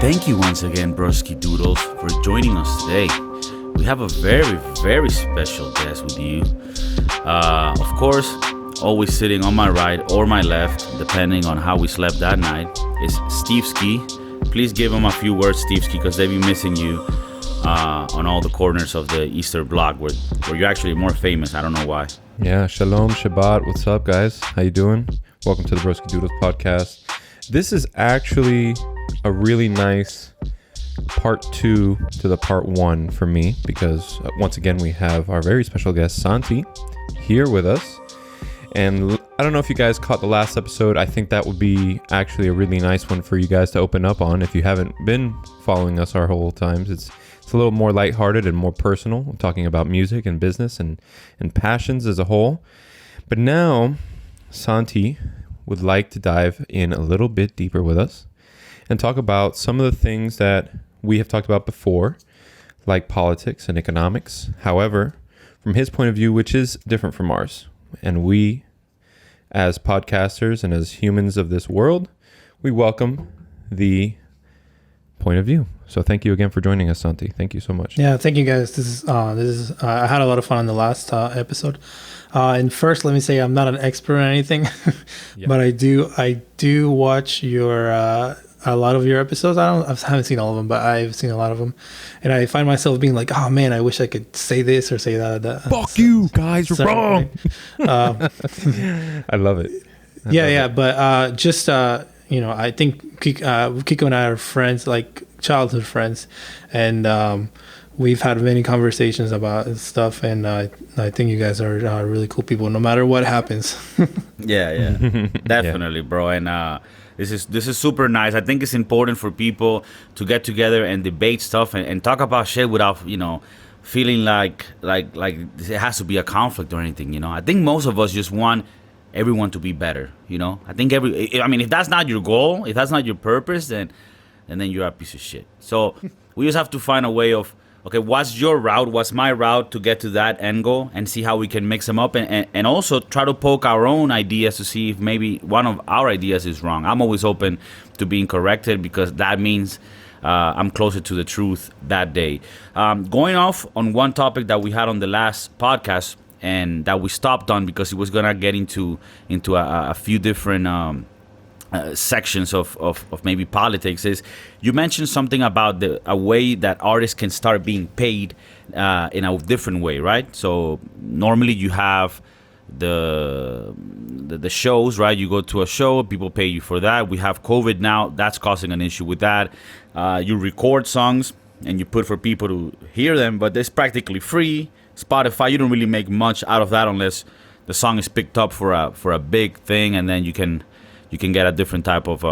Thank you once again, Broskiedoodles, for joining us today. We have a very, very special guest with you. Of course, always sitting on my right or my left, depending on how we slept that night, is Steve Ski. Please give him a few words, Steve Ski, because they've been missing you on all the corners of the Easter block where you're actually more famous. I don't know why. Yeah, shalom, Shabbat. What's up, guys? How you doing? Welcome to the Broskiedoodles podcast. This is actually a really nice part 2 to the part 1 for me because once again we have our very special guest Santi here with us, and I don't know if you guys caught the last episode. I think that would be actually a really nice one for you guys to open up on if you haven't been following us our whole times. It's a little more lighthearted and more personal. We're talking about music and business and passions as a whole. But now Santi would like to dive in a little bit deeper with us and talk about some of the things that we have talked about before, like politics and economics. However, from his point of view, which is different from ours. And we, as podcasters and as humans of this world, we welcome the point of view. So thank you again for joining us, Santi. Thank you so much. Yeah, thank you guys. This is I had a lot of fun on the last episode. And first, let me say I'm not an expert on anything, yeah. But I do watch your a lot of your episodes. I haven't seen all of them, but I've seen a lot of them, and I find myself being like, oh man, I wish I could say this or say that. Fuck you guys, you're wrong. I love it. But just I think Kiko and I are friends, like childhood friends, and we've had many conversations about stuff, and I think you guys are really cool people, no matter what happens. Yeah, definitely, bro. And this is super nice. I think it's important for people to get together and debate stuff and talk about shit without feeling like it has to be a conflict or anything. I think most of us just want everyone to be better. I think if that's not your goal, if that's not your purpose, then you're a piece of shit. So we just have to find a way of, okay, what's your route? What's my route to get to that end goal, and see how we can mix them up, and also try to poke our own ideas to see if maybe one of our ideas is wrong. I'm always open to being corrected because that means I'm closer to the truth that day. Going off on one topic that we had on the last podcast and that we stopped on because it was gonna get into a few different sections of maybe politics, is you mentioned something about a way that artists can start being paid in a different way, right? So normally you have the shows, right? You go to a show, people pay you for that. We have COVID now, that's causing an issue with that. You record songs and you put for people to hear them, but it's practically free. Spotify, you don't really make much out of that unless the song is picked up for a big thing, and then you can get a different type of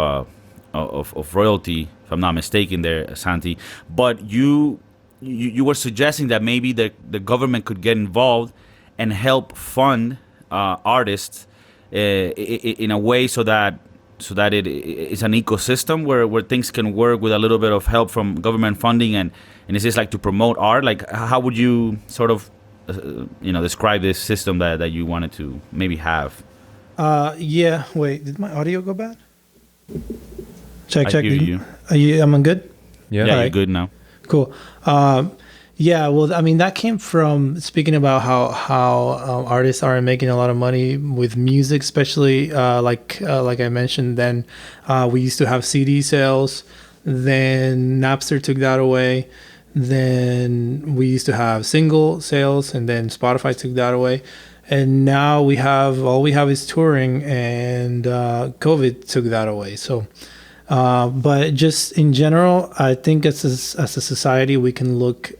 royalty, if I'm not mistaken there, Santi. But you were suggesting that maybe the government could get involved and help fund artists in a way so that it is an ecosystem where things can work with a little bit of help from government funding, and is this like to promote art? Like, how would you sort of describe this system that you wanted to maybe have? Yeah. Wait, did my audio go bad? Check. I hear you. Am I good? Yeah. You're good now. Cool. Yeah. Well, I mean, that came from speaking about how artists aren't making a lot of money with music, especially like I mentioned. Then we used to have CD sales. Then Napster took that away. Then we used to have single sales, and then Spotify took that away. And now all we have is touring, and COVID took that away. So, but just in general, I think as a society, we can look,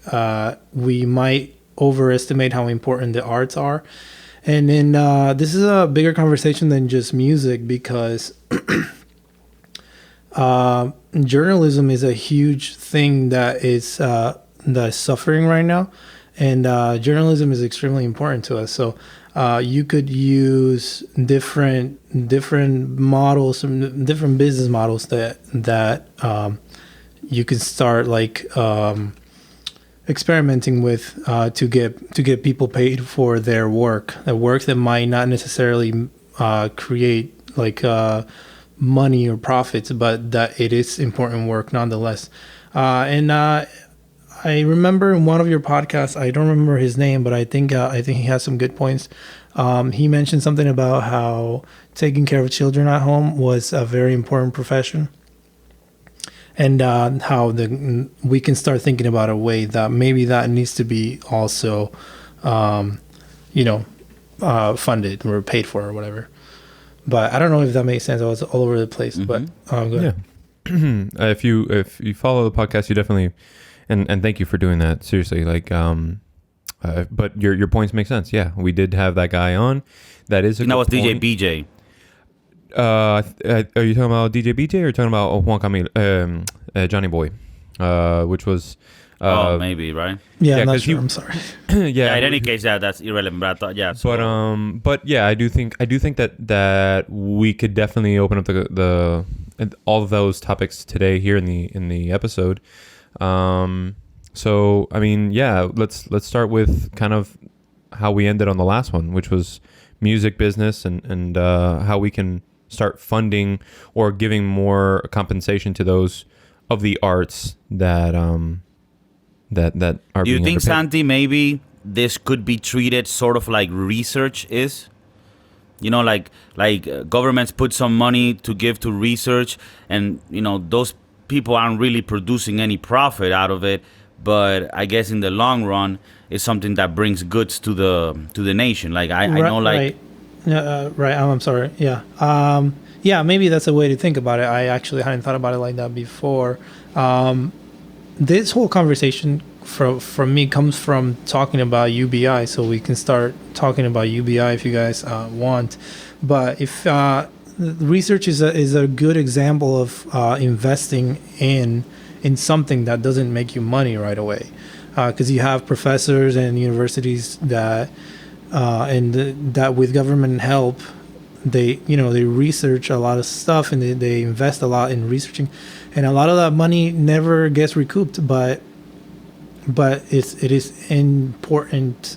we might overestimate how important the arts are. And then this is a bigger conversation than just music, because journalism is a huge thing that is suffering right now. And journalism is extremely important to us. So you could use different models, some different business models that you could start like experimenting with to get people paid for their work. The work that might not necessarily create like money or profits, but that it is important work nonetheless. And I remember in one of your podcasts, I don't remember his name, but I think he has some good points. He mentioned something about how taking care of children at home was a very important profession, and how we can start thinking about a way that maybe that needs to be also, funded or paid for or whatever. But I don't know if that makes sense. I was all over the place, but go ahead. Yeah. If you follow the podcast, you definitely. And thank you for doing that. Seriously, but your points make sense. Yeah, we did have that guy on. That is a that was DJ point. BJ. Are you talking about DJ BJ or talking about Juan Camilo, Johnny Boy, which was maybe right. Yeah, I'm not 'cause sure. I'm sorry. yeah. In any case, that's irrelevant. But I thought, yeah. So, But yeah, I do think that we could definitely open up the all of those topics today here in the episode. So I mean, yeah, let's start with kind of how we ended on the last one, which was music business and how we can start funding or giving more compensation to those of the arts that that are. Do you being think, underpaid. Santi, maybe this could be treated sort of like research is? Like governments put some money to give to research, and those people aren't really producing any profit out of it. But I guess in the long run, it's something that brings goods to the nation. Like I know, like right. I'm sorry. Yeah. Yeah. Maybe that's a way to think about it. I actually hadn't thought about it like that before. This whole conversation from me comes from talking about UBI, so we can start talking about UBI if you guys want. But if research is a good example of investing in something that doesn't make you money right away, because you have professors and universities that that with government help they research a lot of stuff, and they invest a lot in researching, and a lot of that money never gets recouped, but it is important.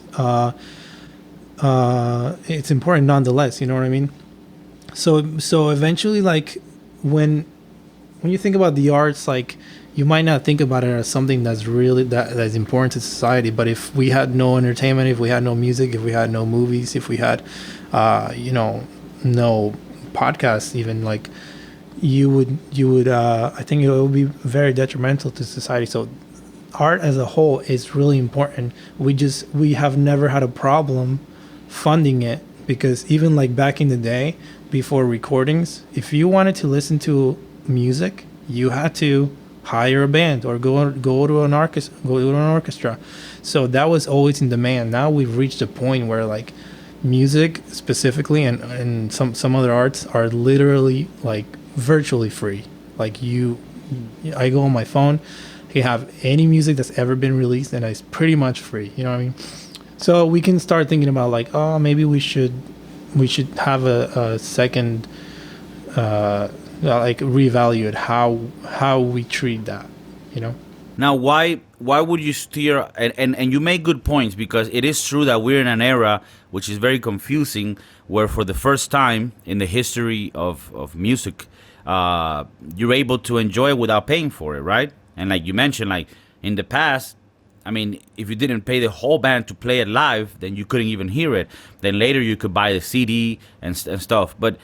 It's important nonetheless. You know what I mean? So eventually, like when you think about the arts, like you might not think about it as something that's really that's important to society. But if we had no entertainment, if we had no music, if we had no movies, if we had, no podcasts, even, like you would I think it would be very detrimental to society. So art as a whole is really important. We have never had a problem funding it, because even like back in the day before recordings, if you wanted to listen to music, you had to hire a band or go to an orchestra. So that was always in demand. Now we've reached a point where like music specifically and some other arts are literally like virtually free. Like I go on my phone, you have any music that's ever been released, and it's pretty much free. You know what I mean? So we can start thinking about like, oh, maybe we should have a second, like reevaluate how we treat that. Now, why would you steer? And you make good points, because it is true that we're in an era which is very confusing, where for the first time in the history of music, you're able to enjoy it without paying for it, right? And like you mentioned, like in the past, I mean, if you didn't pay the whole band to play it live, then you couldn't even hear it. Then later you could buy the CD and stuff. But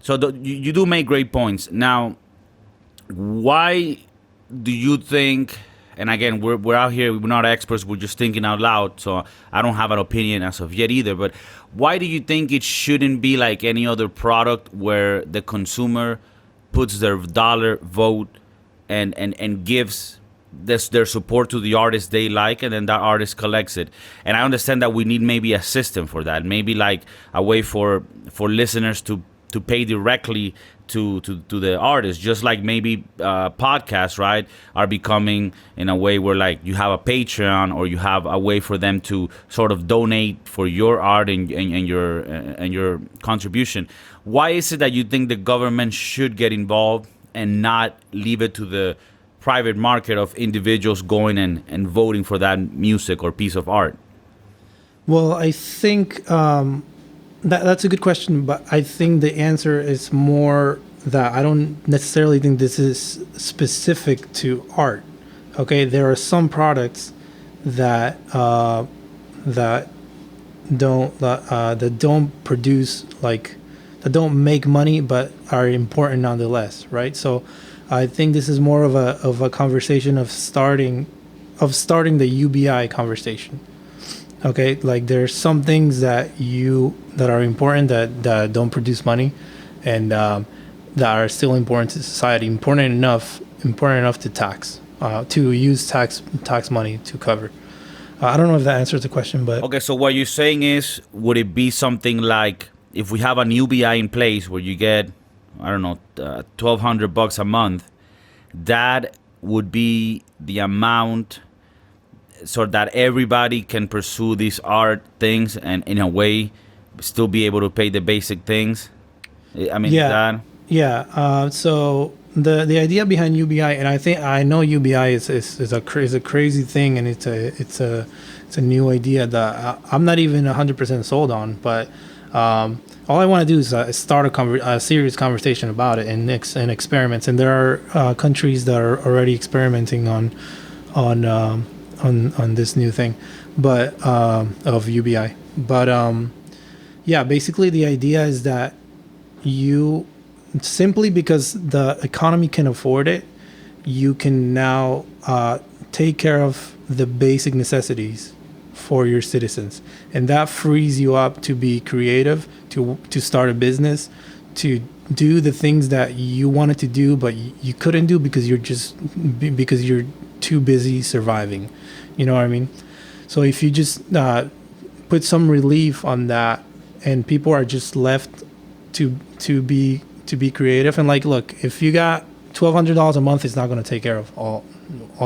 so you do make great points. Now, why do you think? And again, we're out here, we're not experts, we're just thinking out loud, so I don't have an opinion as of yet either, but why do you think it shouldn't be like any other product where the consumer puts their dollar vote and gives their support to the artist they like, and then that artist collects it? And I understand that we need maybe a system for that, maybe like a way for listeners to pay directly to the artist, just like maybe podcasts, right, are becoming in a way where like you have a Patreon, or you have a way for them to sort of donate for your art and your contribution. Why is it that you think the government should get involved and not leave it to the private market of individuals going and voting for that music or piece of art? Well, I think that's a good question, but I think the answer is more that I don't necessarily think this is specific to art. Okay, there are some products that that that don't produce like that don't make money but are important nonetheless, right? So I think this is more of a conversation of starting the UBI conversation. Okay, like there's some things that are important that don't produce money, and that are still important to society, important enough to tax, to use tax money to cover. I don't know if that answers the question, but Okay, so what you're saying is, would it be something like if we have an UBI in place where you get, I don't know, $1,200 a month, that would be the amount so that everybody can pursue these art things and in a way still be able to pay the basic things? I mean, yeah, yeah. So the idea behind UBI, and I know UBI is a crazy thing, and it's a new idea that I'm not even 100% sold on. But all I want to do is start a serious conversation about it and experiments. And there are countries that are already experimenting on this new thing, but of UBI. But yeah, basically the idea is that you, simply because the economy can afford it, you can now take care of the basic necessities for your citizens, and that frees you up to be creative, to start a business, to do the things that you wanted to do but you couldn't do because you're too busy surviving. You know what I mean? So if you just put some relief on that, and people are just left to be creative, and like, look, if you got $1,200 a month, it's not going to take care of all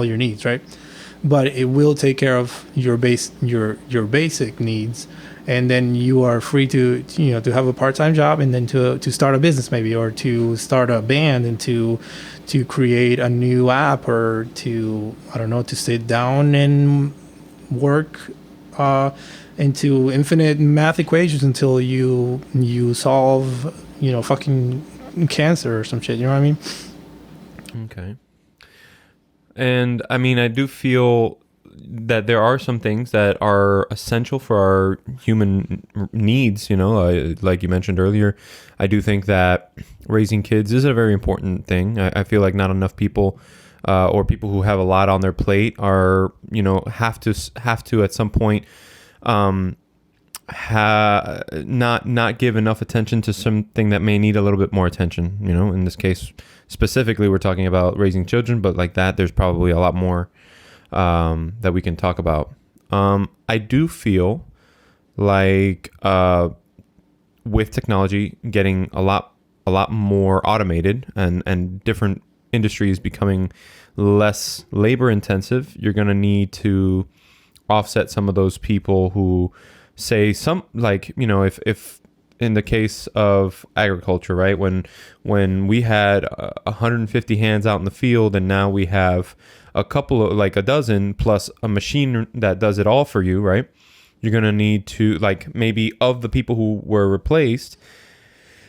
your needs, right? But it will take care of your basic needs, and then you are free to have a part-time job, and then to start a business maybe, or to start a band, and to create a new app, or to, I don't know, to sit down and work into infinite math equations until you solve fucking cancer or some shit. You know what I mean? Okay. And I mean, I do feel that there are some things that are essential for our human needs, like you mentioned earlier. I do think that raising kids is a very important thing. I feel like not enough people or people who have a lot on their plate are, have to at some point not give enough attention to something that may need a little bit more attention. In this case specifically, we're talking about raising children, but like that, there's probably a lot more that we can talk about. I do feel like with technology getting a lot more automated and different industries becoming less labor intensive, you're going to need to offset some of those people who say some, like, if in the case of agriculture, right? When we had 150 hands out in the field, and now we have a couple of, like, a dozen plus a machine that does it all for you, right? You're going to need to, like, maybe of the people who were replaced,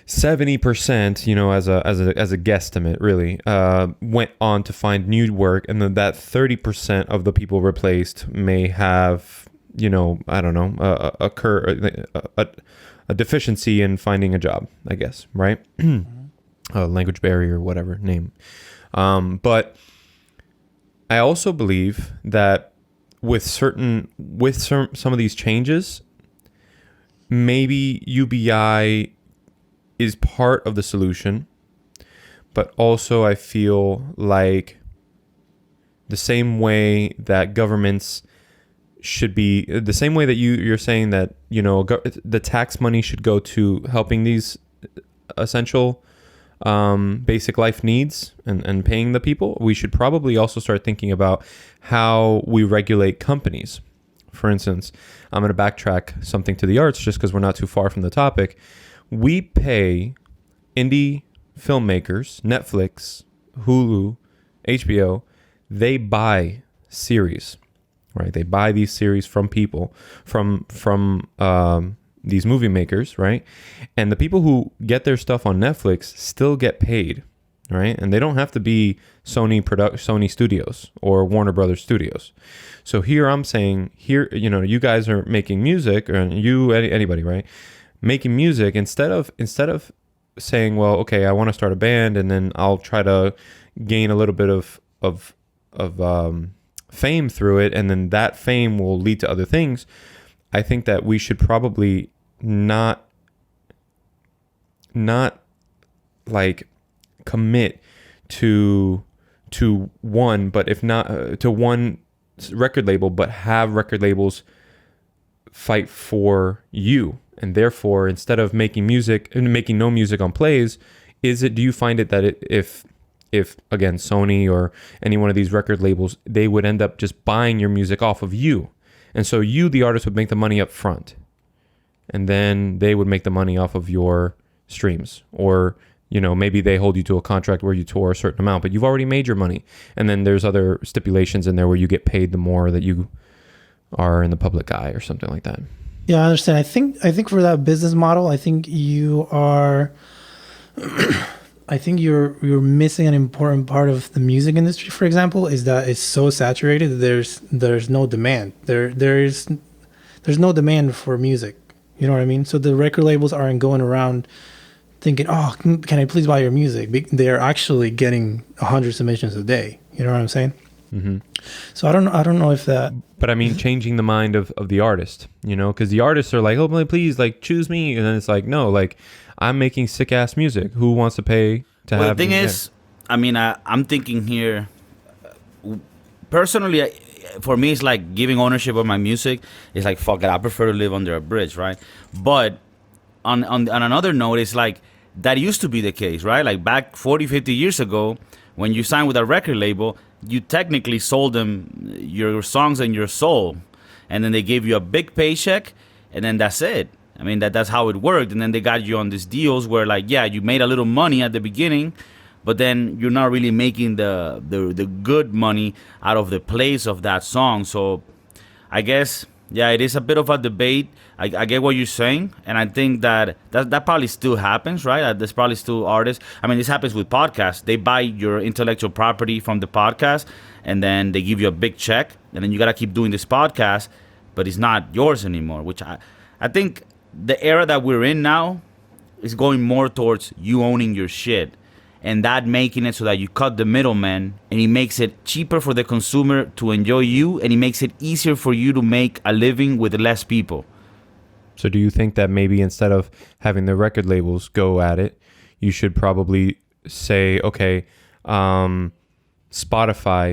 70%, as a guesstimate, really, went on to find new work, and then that 30% of the people replaced may have, I don't know, a deficiency in finding a job, I guess, right? A language barrier, whatever name. But I also believe that with some of these changes, maybe UBI is part of the solution, but also I feel like the same way that governments should be, the same way that you're saying that, the tax money should go to helping these essential basic life needs and paying the people, we should probably also start thinking about how we regulate companies. For instance, I'm going to backtrack something to the arts just because we're not too far from the topic. We pay indie filmmakers, Netflix, Hulu, HBO, they buy series, right? They buy these series from people, from these movie makers, right? And the people who get their stuff on Netflix still get paid, right? And they don't have to be Sony Studios or Warner Brothers Studios. So here I'm saying, here, you know, you guys are making music, or anybody, right? Making music, instead of saying, well, okay, I want to start a band and then I'll try to gain a little bit of fame through it, and then that fame will lead to other things. I think that we should probably not like commit to one, but if not to one record label, but have record labels fight for you. And therefore, instead of making music and making no music on plays, do you find it that if again Sony or any one of these record labels, they would end up just buying your music off of you, and so you, the artist, would make the money up front, and then they would make the money off of your streams, or you know, maybe they hold you to a contract where you tour a certain amount, but you've already made your money, and then there's other stipulations in there where you get paid the more that you are in the public eye or something like that. Yeah, I understand. I think for that business model, I think you are I think you're missing an important part of the music industry, for example, is that it's so saturated that there's no demand. There's no demand for music. You know what I mean? So the record labels aren't going around thinking, "Oh, can I please buy your music?" They're actually getting 100 submissions a day. You know what I'm saying? Mm-hmm. So I don't know if that. But I mean, changing the mind of the artist, you know, because the artists are like, "Oh, please, like, choose me," and then it's like, no, like, I'm making sick ass music. Who wants to pay to have? The thing is, I mean, I'm thinking here. Personally, for me, it's like giving ownership of my music. It's like, fuck it, I prefer to live under a bridge, right? But on another note, it's like that used to be the case, right? Like back 40, 50 years ago, when you signed with a record label, you technically sold them your songs and your soul, and then they gave you a big paycheck, and then that's it. I mean, that's how it worked. And then they got you on these deals where, like, yeah, you made a little money at the beginning, but then you're not really making the good money out of the plays of that song. So I guess, yeah, it is a bit of a debate. I get what you're saying, and I think that probably still happens, right? There's probably still artists. I mean, this happens with podcasts. They buy your intellectual property from the podcast, and then they give you a big check, and then you got to keep doing this podcast, but it's not yours anymore, which I think the era that we're in now is going more towards you owning your shit, and that making it so that you cut the middleman, and it makes it cheaper for the consumer to enjoy you, and it makes it easier for you to make a living with less people. So do you think that maybe instead of having the record labels go at it, you should probably say, okay, Spotify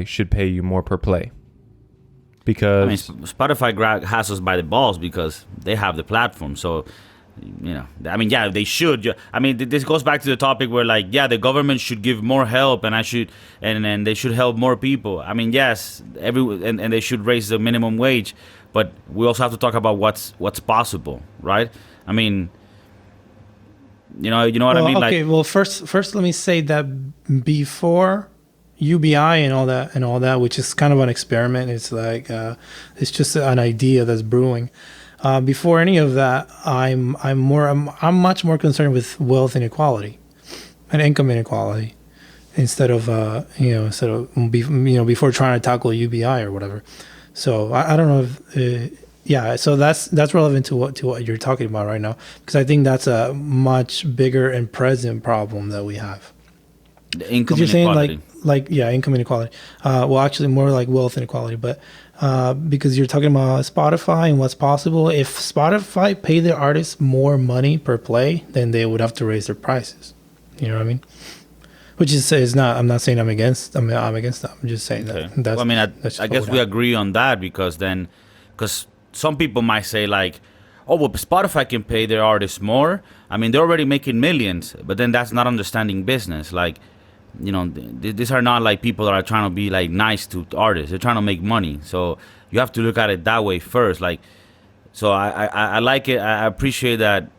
should pay you more per play? Because I mean, Spotify has us by the balls because they have the platform. So, you know, I mean, yeah, they should. I mean, this goes back to the topic where, like, yeah, the government should give more help, and they should help more people. I mean, yes, and they should raise the minimum wage, but we also have to talk about what's possible, right? I mean, you know what I mean? Okay, well, first, let me say that before UBI and all that, which is kind of an experiment. It's like it's just an idea that's brewing. Before any of that, I'm much more concerned with wealth inequality and income inequality instead of before trying to tackle UBI or whatever. So I don't know if so that's relevant to what you're talking about right now, because I think that's a much bigger and present problem that we have. The income inequality. Saying income inequality. Well, actually more like wealth inequality, but because you're talking about Spotify and what's possible. If Spotify paid their artists more money per play, then they would have to raise their prices. You know what I mean? Which is not. I'm not saying I'm against that. I'm just saying that. That's, well, I mean, I guess we agree on that because some people might say like, oh, well, Spotify can pay their artists more. I mean, they're already making millions, but then that's not understanding business. Like, you know, these are not like people that are trying to be like nice to artists. They're trying to make money. So you have to look at it that way first. Like, so I like it. I appreciate that,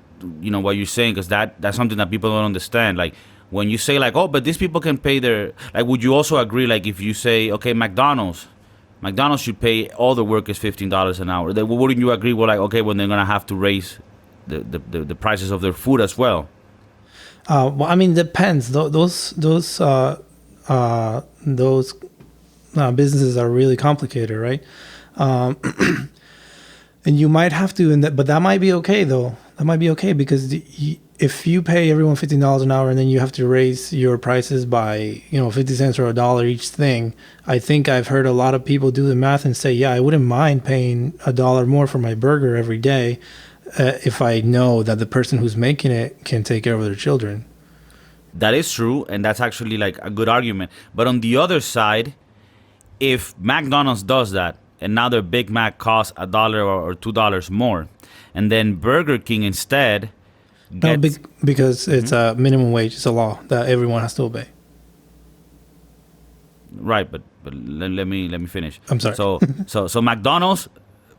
you know, what you're saying, because that's something that people don't understand. Like, when you say like, oh, but these people can pay their, like, would you also agree, like, if you say, okay, McDonald's should pay all the workers $15 an hour, then wouldn't you agree with, like, okay, well, they're going to have to raise the prices of their food as well. Well, I mean, depends. Those businesses are really complicated, right? And you might have to, but that might be okay though. That might be okay because if you pay everyone $15 an hour and then you have to raise your prices by 50 cents or $1 each thing, I think I've heard a lot of people do the math and say, yeah, I wouldn't mind paying $1 more for my burger every day if I know that the person who's making it can take care of their children. That is true, and that's actually like a good argument. But on the other side, if McDonald's does that, and now their Big Mac costs $1 or $2 more, and then Burger King instead gets... No, because it's a minimum wage. It's a law that everyone has to obey. Right, but let me finish. I'm sorry. So McDonald's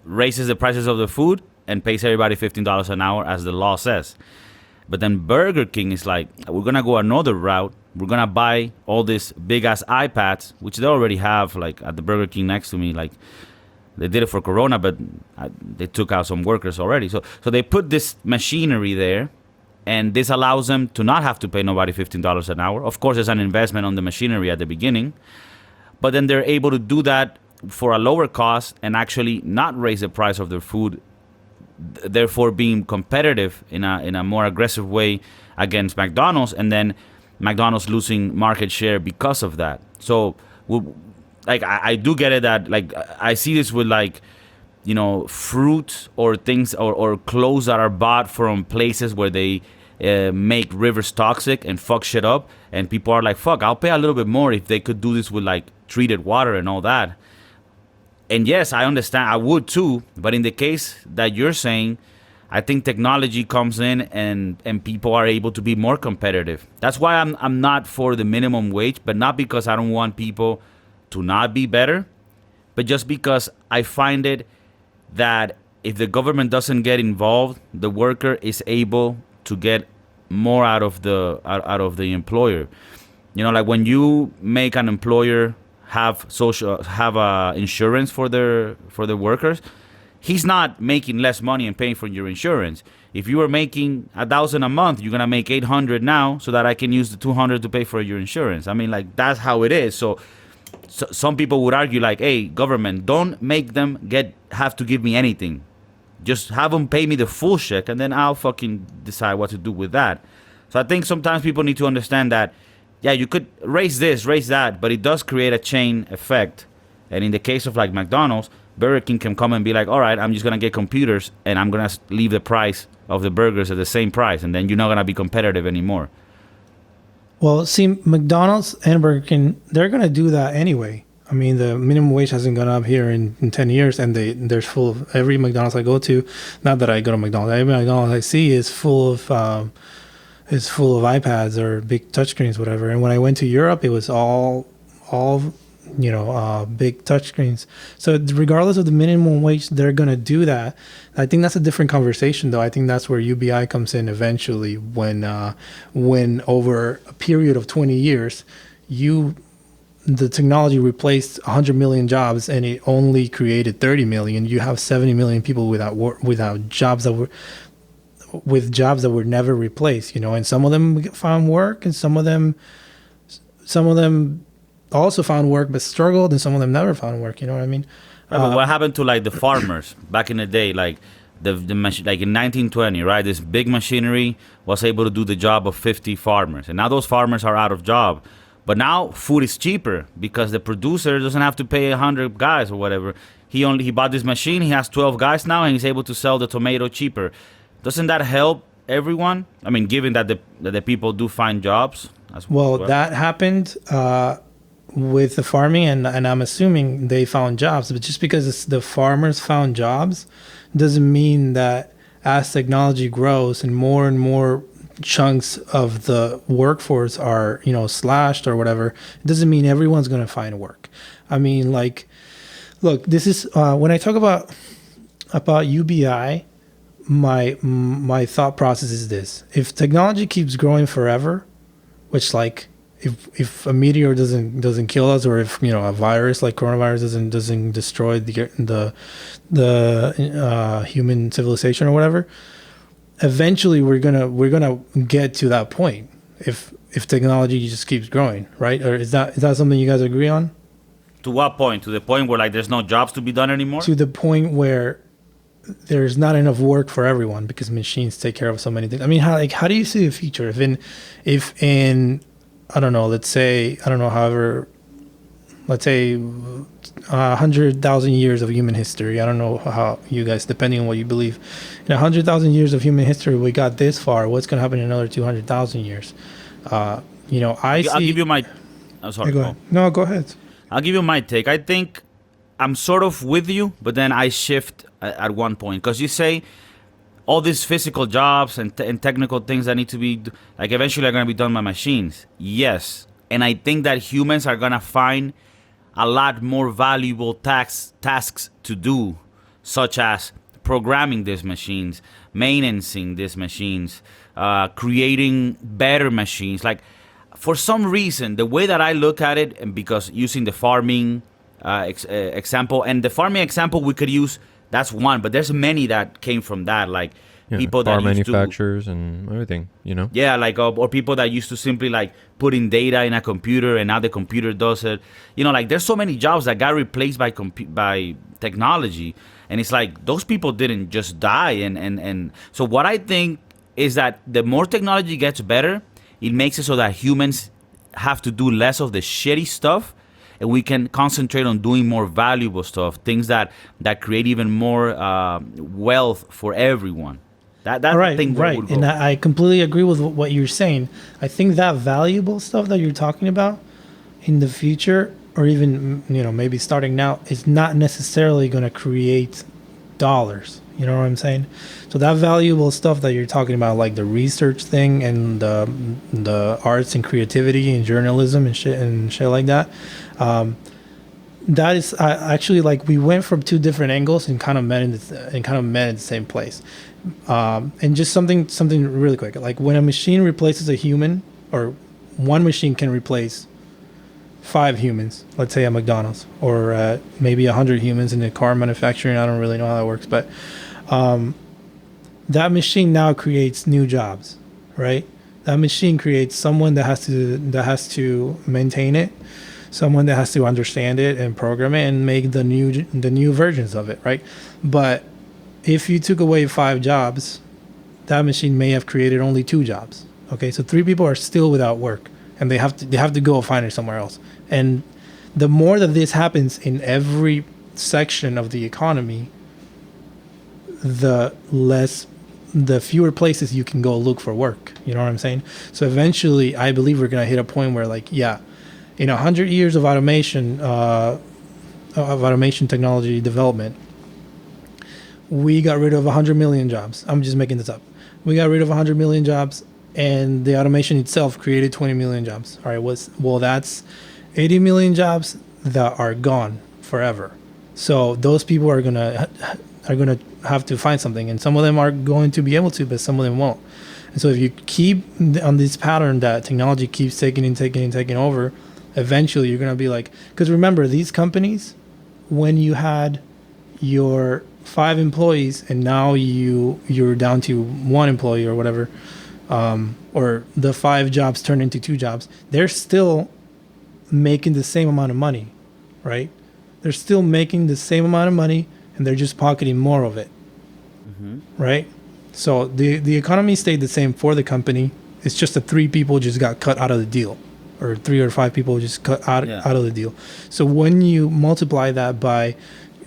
raises the prices of the food and pays everybody $15 an hour as the law says. But then Burger King is like, we're going to go another route. We're going to buy all these big-ass iPads, which they already have, like, at the Burger King next to me. Like, they did it for Corona, but they took out some workers already. So they put this machinery there, and this allows them to not have to pay nobody $15 an hour. Of course, there's an investment on the machinery at the beginning. But then they're able to do that for a lower cost and actually not raise the price of their food, therefore being competitive in a more aggressive way against McDonald's, and then McDonald's losing market share because of that. So, like, I do get it that, like, I see this with, like, fruit or things or clothes that are bought from places where they make rivers toxic and fuck shit up, and people are like, fuck, I'll pay a little bit more if they could do this with, like, treated water and all that. And yes, I understand, I would too, but in the case that you're saying, I think technology comes in and people are able to be more competitive. That's why I'm not for the minimum wage, but not because I don't want people to not be better, but just because I find it that if the government doesn't get involved, the worker is able to get more out of the employer. Like when you make an employer have insurance for their workers, he's not making less money and paying for your insurance. If you were making $1,000 a month, you're gonna make $800 now, so that I can use the $200 to pay for your insurance. I mean, like, that's how it is. So some people would argue, like, hey, government, don't make them have to give me anything. Just have them pay me the full check, and then I'll fucking decide what to do with that. So I think sometimes people need to understand that, yeah, you could raise this, raise that, but it does create a chain effect. And in the case of, like, McDonald's, Burger King can come and be like, all right, I'm just going to get computers and I'm going to leave the price of the burgers at the same price. And then you're not going to be competitive anymore. Well, see, McDonald's and Burger King, they're going to do that anyway. I mean, the minimum wage hasn't gone up here in 10 years, and they're full of every McDonald's I go to. Not that I go to McDonald's. Every McDonald's I see is full of iPads or big touchscreens, whatever. And when I went to Europe, it was all big touchscreens. So regardless of the minimum wage, they're going to do that. I think that's a different conversation, though. I think that's where UBI comes in eventually, when over a period of 20 years, the technology replaced 100 million jobs and it only created 30 million. You have 70 million people without jobs that were never replaced, and some of them found work and some of them also found work but struggled, and some of them never found work. You know what I mean? Right, but what happened to, like, the farmers back in the day? Like the like in 1920, right? This big machinery was able to do the job of 50 farmers, and now those farmers are out of job. But now food is cheaper because the producer doesn't have to pay 100 guys or whatever. He bought this machine. He has 12 guys now, and he's able to sell the tomato cheaper. Doesn't that help everyone? I mean, given that the people do find jobs as well. Well, that happened with the farming, and I'm assuming they found jobs. But just because the farmers found jobs doesn't mean that as technology grows and more chunks of the workforce are, slashed or whatever, it doesn't mean everyone's going to find work. I mean, like, look, this is when I talk about UBI, my thought process is this: if technology keeps growing forever, which, like, if a meteor doesn't kill us, or if a virus like coronavirus doesn't destroy the human civilization or whatever, eventually we're gonna get to that point if technology just keeps growing, right? Or is that something you guys agree on? To what point? To the point where like there's no jobs to be done anymore? To the point where there's not enough work for everyone because machines take care of so many things. I mean, how do you see the future if in I don't know, let's say, I don't know, however, let's say 100,000 years of human history. I don't know how you guys, depending on what you believe, in 100,000 years of human history, we got this far. What's going to happen in another 200,000 years? I'll give you my. I'm sorry. Go ahead. No, go ahead. I'll give you my take. I think I'm sort of with you, but then I shift at one point because you say all these physical jobs and technical things that need to be like eventually are going to be done by machines. Yes, and I think that humans are going to find a lot more valuable tasks to do, such as programming these machines, maintaining these machines, creating better machines. Like, for some reason, the way that I look at it, and because using the farming example, and the farming example we could use, that's one, but there's many that came from that, like people that car used manufacturers and everything, Yeah, like or people that used to simply like put in data in a computer, and now the computer does it. Like there's so many jobs that got replaced by technology, and it's like those people didn't just die. And so what I think is that the more technology gets better, it makes it so that humans have to do less of the shitty stuff, and we can concentrate on doing more valuable stuff, things that create even more wealth for everyone. That's right, the thing. Right, and I completely agree with what you're saying. I think that valuable stuff that you're talking about in the future, or even maybe starting now, is not necessarily going to create dollars. You know what I'm saying? So that valuable stuff that you're talking about, like the research thing and the arts and creativity and journalism and shit like that, that is actually like we went from two different angles and kind of met in the same place. And just something really quick, like when a machine replaces a human, or one machine can replace 5 humans, let's say at McDonald's, or maybe 100 humans in the car manufacturing. I don't really know how that works, but that machine now creates new jobs, right? That machine creates someone that has to maintain it, someone that has to understand it and program it and make the new versions of it, right? But if you took away 5 jobs, that machine may have created only 2 jobs. Okay, so 3 people are still without work, and they have to go find it somewhere else. And the more that this happens in every section of the economy, the fewer places you can go look for work. You know what I'm saying? So eventually, I believe we're gonna hit a point where, like, in 100 years of automation technology development, we got rid of 100 million jobs. I'm just making this up. We got rid of 100 million jobs, and the automation itself created 20 million jobs. All right, that's 80 million jobs that are gone forever. So those people are gonna have to find something, and some of them are going to be able to, but some of them won't. And so if you keep on this pattern that technology keeps taking over, eventually you're gonna be like, because remember, these companies, when you had your 5 employees and now you're down to 1 employee or whatever, or the 5 jobs turn into 2 jobs, they're still making the same amount of money, right? They're still making the same amount of money, and they're just pocketing more of it, right? So the economy stayed the same for the company. It's just that 3 people just got cut out of the deal, or 3 or 5 people just cut out of the deal. So when you multiply that by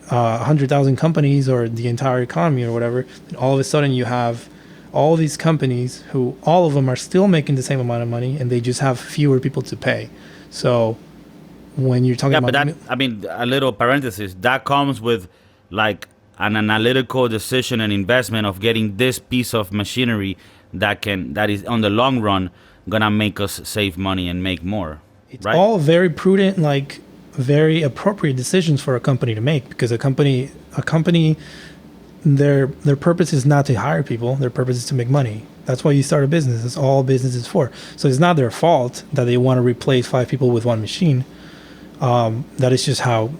100,000 companies or the entire economy or whatever, then all of a sudden you have all these companies who all of them are still making the same amount of money, and they just have fewer people to pay. So when you're talking about... but a little parenthesis, that comes with like an analytical decision and investment of getting this piece of machinery that is on the long run gonna make us save money and make more. It's right? all very prudent, like very appropriate decisions for a company to make, because a company their purpose is not to hire people. Their purpose is to make money. That's why you start a business. That's all business is for. So it's not their fault that they want to replace 5 people with 1 machine. That is just how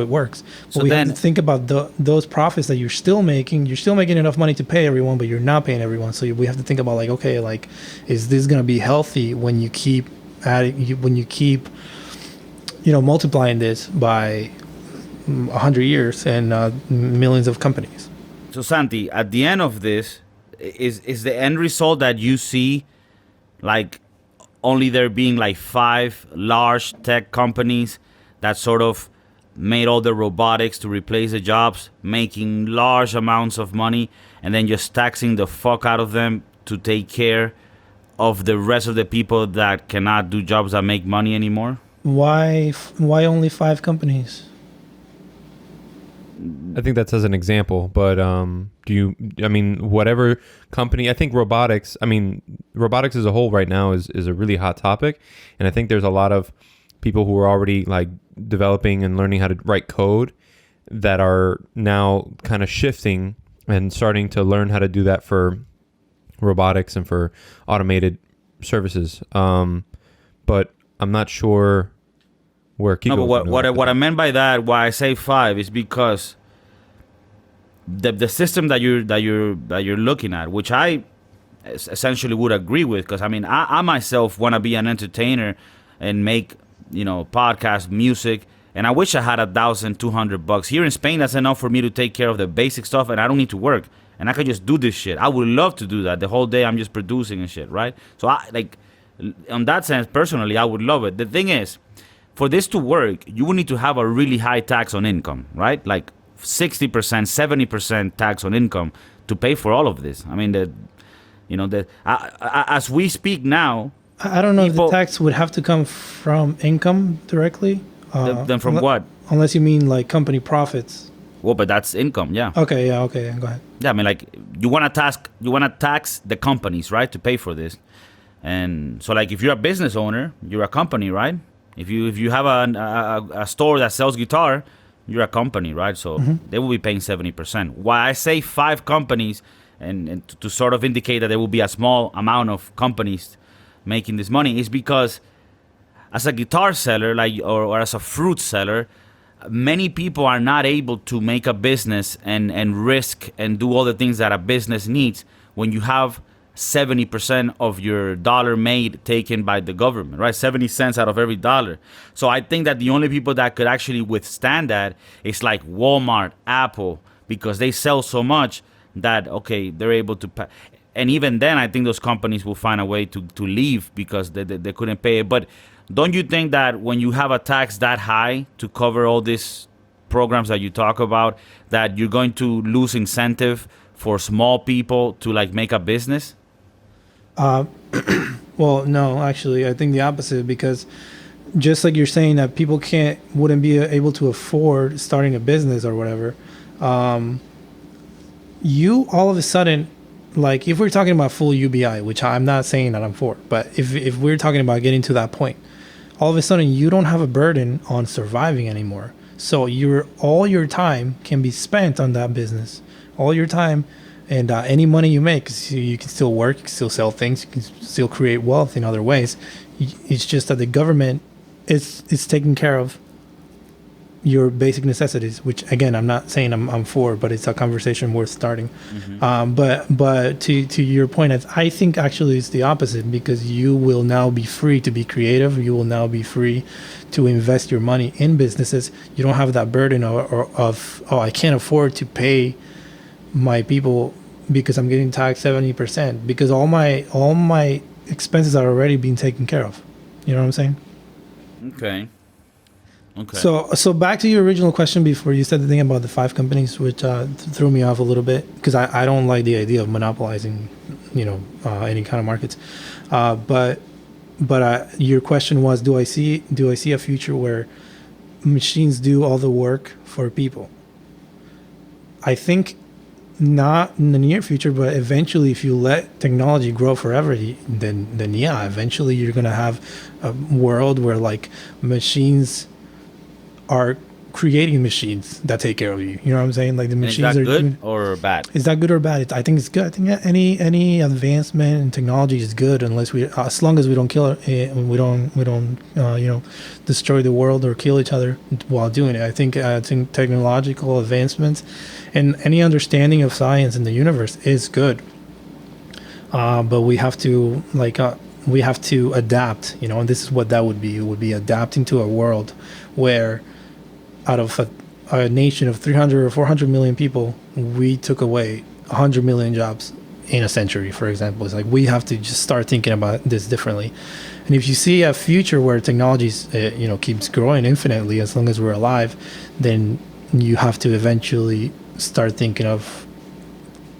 it works. So But we then- have to think about those profits that you're still making. You're still making enough money to pay everyone, but you're not paying everyone. So we have to think about like, okay, like, is this going to be healthy when you keep multiplying this by 100 years and millions of companies. So Santi, at the end of this, is the end result that you see, like, only there being like 5 large tech companies that sort of made all the robotics to replace the jobs, making large amounts of money, and then just taxing the fuck out of them to take care of the rest of the people that cannot do jobs that make money anymore? Why only 5 companies? I think that's as an example, but whatever company, I think robotics as a whole right now is a really hot topic. And I think there's a lot of people who are already like developing and learning how to write code that are now kind of shifting and starting to learn how to do that for robotics and for automated services. But I'm not sure where Kiko. No, but what I meant by that, why I say 5, is because the system that you're looking at, which I essentially would agree with, because I myself want to be an entertainer and make podcast music, and I wish I had $1,200 here in Spain. That's enough for me to take care of the basic stuff, and I don't need to work, and I could just do this shit. I would love to do that the whole day. I'm just producing and shit, right? So on that sense, personally, I would love it. The thing is, for this to work, you would need to have a really high tax on income, right? Like 60%, 70% tax on income to pay for all of this. As we speak now, I don't know if the tax would have to come from income directly. Then from what? Unless you mean like company profits. Well, but that's income, yeah. Okay, yeah, okay, go ahead. Yeah, like you want to tax the companies, right, to pay for this. And so, like, if you're a business owner, you're a company, right? If you have a store that sells guitar, you're a company, right? So they will be paying 70%. Why I say 5 companies, and to sort of indicate that there will be a small amount of companies making this money, is because as a guitar seller, or as a fruit seller, many people are not able to make a business and risk and do all the things that a business needs when you have 70% of your dollar made taken by the government, right? 70 cents out of every dollar. So I think that the only people that could actually withstand that is like Walmart, Apple, because they sell so much that, okay, they're able to pay. And even then, I think those companies will find a way to leave because they couldn't pay it. But don't you think that when you have a tax that high to cover all these programs that you talk about, that you're going to lose incentive for small people to like make a business? Well, no, actually, I think the opposite, because just like you're saying that people wouldn't be able to afford starting a business or whatever, you all of a sudden, like if we're talking about full UBI, which I'm not saying that I'm for, but if we're talking about getting to that point, all of a sudden you don't have a burden on surviving anymore. So all your time can be spent on that business, all your time. And any money you make, you can still work, you can still sell things, you can still create wealth in other ways. It's just that the government is taking care of your basic necessities, which again, I'm not saying I'm for, but it's a conversation worth starting. But to your point, I think actually it's the opposite, because you will now be free to be creative. You will now be free to invest your money in businesses. You don't have that burden of I can't afford to pay my people because I'm getting taxed 70%, because all my expenses are already being taken care of. You know what I'm saying? Okay. So back to your original question before, you said the thing about the 5 companies, which threw me off a little bit, because I don't like the idea of monopolizing, any kind of markets. But your question was, do I see a future where machines do all the work for people? I think not in the near future, but eventually, if you let technology grow forever, then yeah, eventually you're gonna have a world where like machines are creating machines that take care of you. You know what I'm saying? Like the And is machines that are good or bad? Is that good or bad? I think it's good. I think any advancement in technology is good, as long as we don't kill it, and we don't destroy the world or kill each other while doing it. I think technological advancements and any understanding of science in the universe is good, but we have to adapt. And this is what that would be. It would be adapting to a world where, out of a nation of 300 or 400 million people, we took away 100 million jobs in a century, for example. It's like we have to just start thinking about this differently. And if you see a future where technology keeps growing infinitely as long as we're alive, then you have to eventually start thinking of,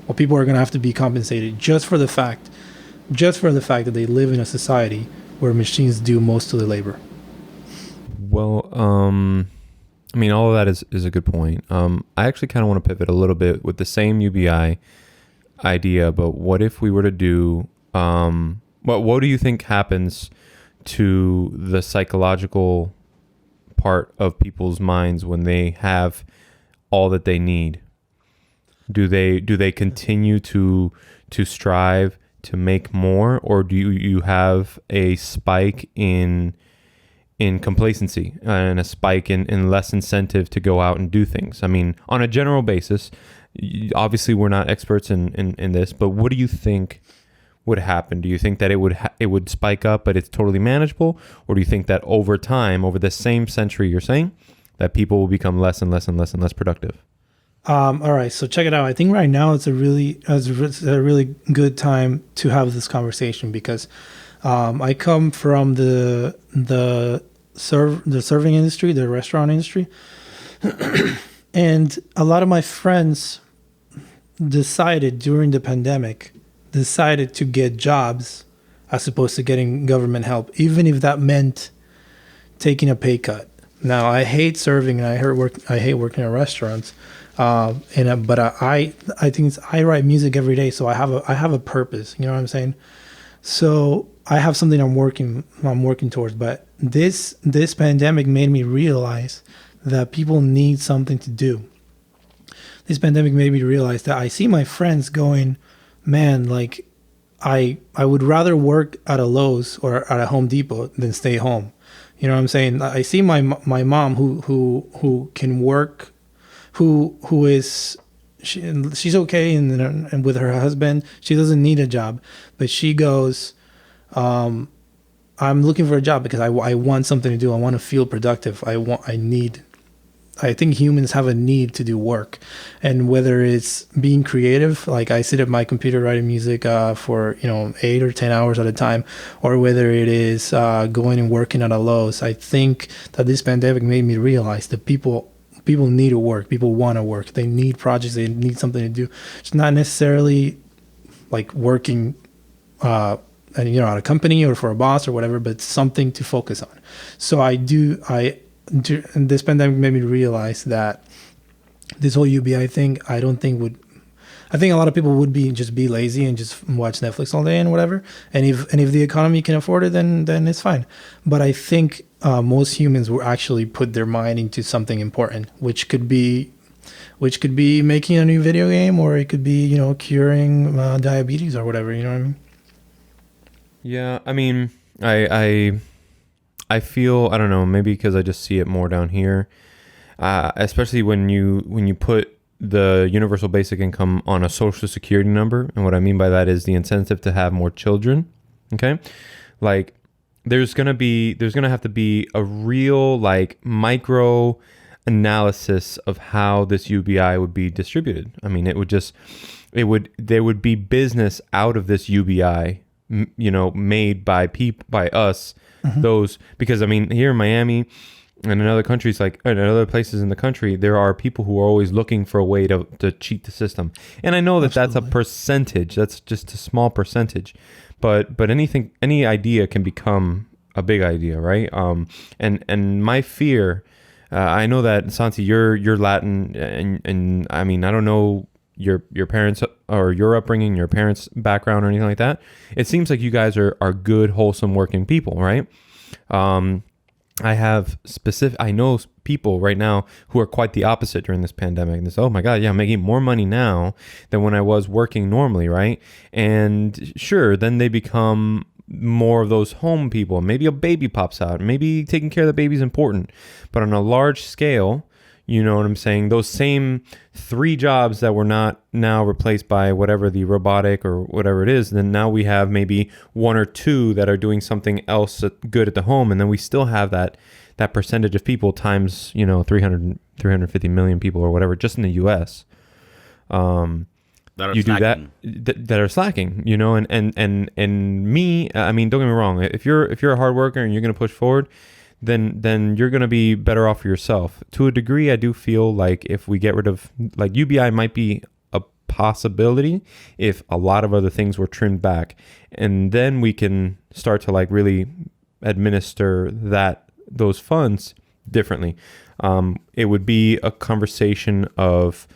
well, people are going to have to be compensated just for the fact that they live in a society where machines do most of the labor. Well, I mean, all of that is a good point. I actually kind of want to pivot a little bit with the same UBI idea, but what if we were to do, what do you think happens to the psychological part of people's minds when they have all that they need? Do they continue to strive to make more, or do you have a spike in complacency and a spike in less incentive to go out and do things? I mean, on a general basis, obviously we're not experts in this, but what do you think would happen? Do you think that it would spike up, but it's totally manageable? Or do you think that over time, over the same century you're saying, that people will become less and less and less and less productive? All right, so check it out. I think right now it's a really good time to have this conversation because I come from the serving industry, the restaurant industry, and a lot of my friends decided during the pandemic to get jobs as opposed to getting government help, even if that meant taking a pay cut. Now, I hate serving and I hate working in restaurants. But I think I write music every day, so I have a purpose. You know what I'm saying? So I have something I'm working towards. But this pandemic made me realize that people need something to do. This pandemic made me realize that I see my friends going, man, like I would rather work at a Lowe's or at a Home Depot than stay home. You know what I'm saying? I see my mom who can work. She's okay and with her husband, she doesn't need a job, but she goes, I'm looking for a job because I want something to do. I want to feel productive. I think humans have a need to do work, and whether it's being creative, like I sit at my computer writing music for 8 or 10 hours at a time, or whether it is going and working at a Lowe's. I think that this pandemic made me realize that people need to work. People want to work. They need projects. They need something to do. It's not necessarily like working, at a company or for a boss or whatever, but something to focus on. So and this pandemic made me realize that this whole UBI thing, I think a lot of people would be lazy and just watch Netflix all day and whatever. And if the economy can afford it, then it's fine. But I think most humans will actually put their mind into something important, which could be making a new video game, or it could be curing diabetes or whatever. You know what I mean? Yeah, I mean, I feel, I don't know, maybe because I just see it more down here, especially when you put the universal basic income on a social security number. And what I mean by that is the incentive to have more children. Okay. Like there's going to have to be a real like micro analysis of how this UBI would be distributed. I mean, there would be business out of this UBI, made by us, those, because I mean, here in Miami, and in other countries, like in other places in the country, there are people who are always looking for a way to cheat the system. And I know that That's a percentage. That's just a small percentage. But any idea can become a big idea, right? And my fear, I know that, Santi, you're Latin, and I mean, I don't know your parents or your upbringing, your parents' background or anything like that. It seems like you guys are good, wholesome, working people, right? I know people right now who are quite the opposite during this pandemic. And they say, oh my God, yeah, I'm making more money now than when I was working normally, right? And sure, then they become more of those home people. Maybe a baby pops out. Maybe taking care of the baby is important. But on a large scale, you know what I'm saying? Those same 3 jobs that were not now replaced by whatever the robotic or whatever it is, then now we have maybe 1 or 2 that are doing something else good at the home. And then we still have that percentage of people times, 350 million people or whatever, just in the US. That are slacking. That are slacking, and me, I mean, don't get me wrong. If you're a hard worker and you're going to push forward, then you're going to be better off for yourself. To a degree, I do feel like if we get rid of, like, UBI might be a possibility if a lot of other things were trimmed back, and then we can start to like really administer those funds differently. It would be a conversation of,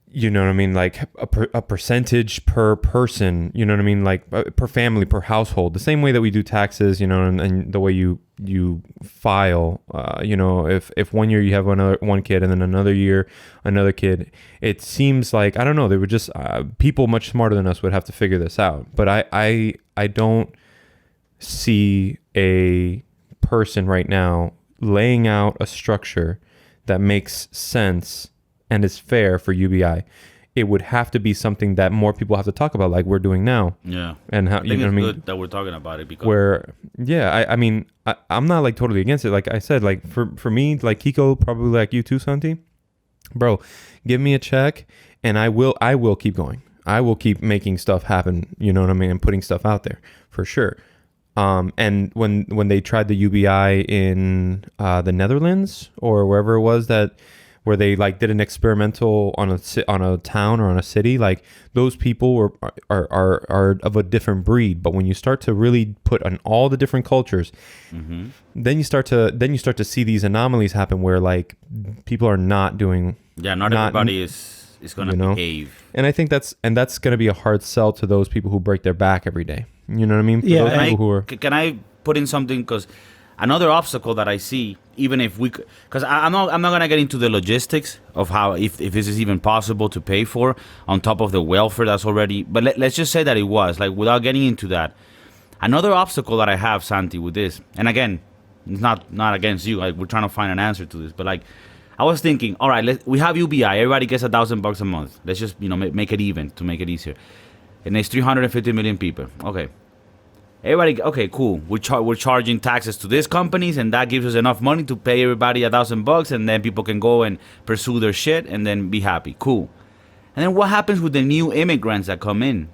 you know what I mean, like a percentage per person, you know what I mean, like per family, per household, the same way that we do taxes, and the way you file, if 1 year you have one kid and then another year another kid, it seems like, I don't know, they would just people much smarter than us would have to figure this out. But I don't see a person right now laying out a structure that makes sense and is fair for UBI. It would have to be something that more people have to talk about, like we're doing now. Yeah, and how, I think it's good that we're talking about it, because I'm not like totally against it. Like I said, like for me, like Kiko, probably like you too, Santi, bro, give me a check and I will keep going. I will keep making stuff happen. You know what I mean, and putting stuff out there for sure. And when they tried the UBI in the Netherlands or wherever it was where they like did an experimental on a town or on a city, like those people are of a different breed. But when you start to really put on all the different cultures, mm-hmm. then you start to see these anomalies happen where like people are not doing. Yeah, not everybody is going to behave. And I think that's going to be a hard sell to those people who break their back every day. You know what I mean? For yeah. those people who are. Can I put in something? Because another obstacle that I see, even if we, because I'm not gonna get into the logistics of how if this is even possible to pay for on top of the welfare that's already. But let's just say that it was, like, without getting into that. Another obstacle that I have, Santi, with this, and again, it's not against you. Like, we're trying to find an answer to this, but like, I was thinking, all right, we have UBI. Everybody gets $1,000 a month. Let's just make it even to make it easier. And there's 350 million people. Okay. Everybody, okay, cool. We're charging taxes to these companies, and that gives us enough money to pay everybody $1,000, and then people can go and pursue their shit and then be happy. Cool. And then what happens with the new immigrants that come in?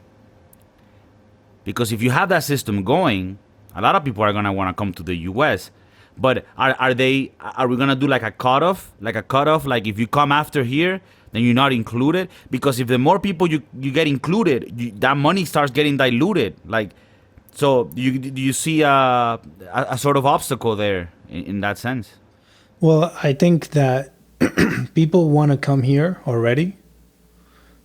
Because if you have that system going, a lot of people are gonna want to come to the U.S. But are we gonna do like a cutoff? Like if you come after here, then you're not included? Because if the more people you get included, that money starts getting diluted. Like, so do you see a sort of obstacle there in that sense? Well, I think that people want to come here already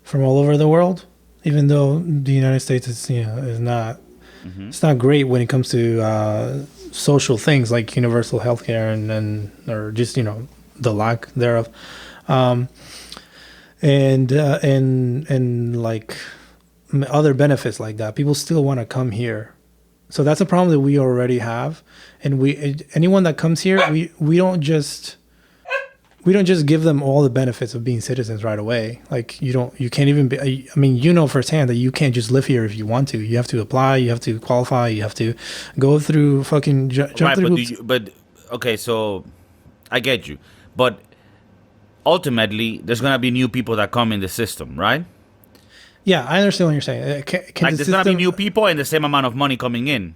from all over the world, even though the United States is not Mm-hmm. it's not great when it comes to social things like universal healthcare and or just the lack thereof, and like other benefits like that. People still want to come here. So that's a problem that we already have, and anyone that comes here, we don't just give them all the benefits of being citizens right away. Like you can't even be. I mean, firsthand that you can't just live here if you want to. You have to apply. You have to qualify. You have to go through fucking jump right, through but hoops. but okay, so I get you, but ultimately there's gonna be new people that come in the system, right? Yeah, I understand what you're saying. Can Like, there's gonna be new people and the same amount of money coming in.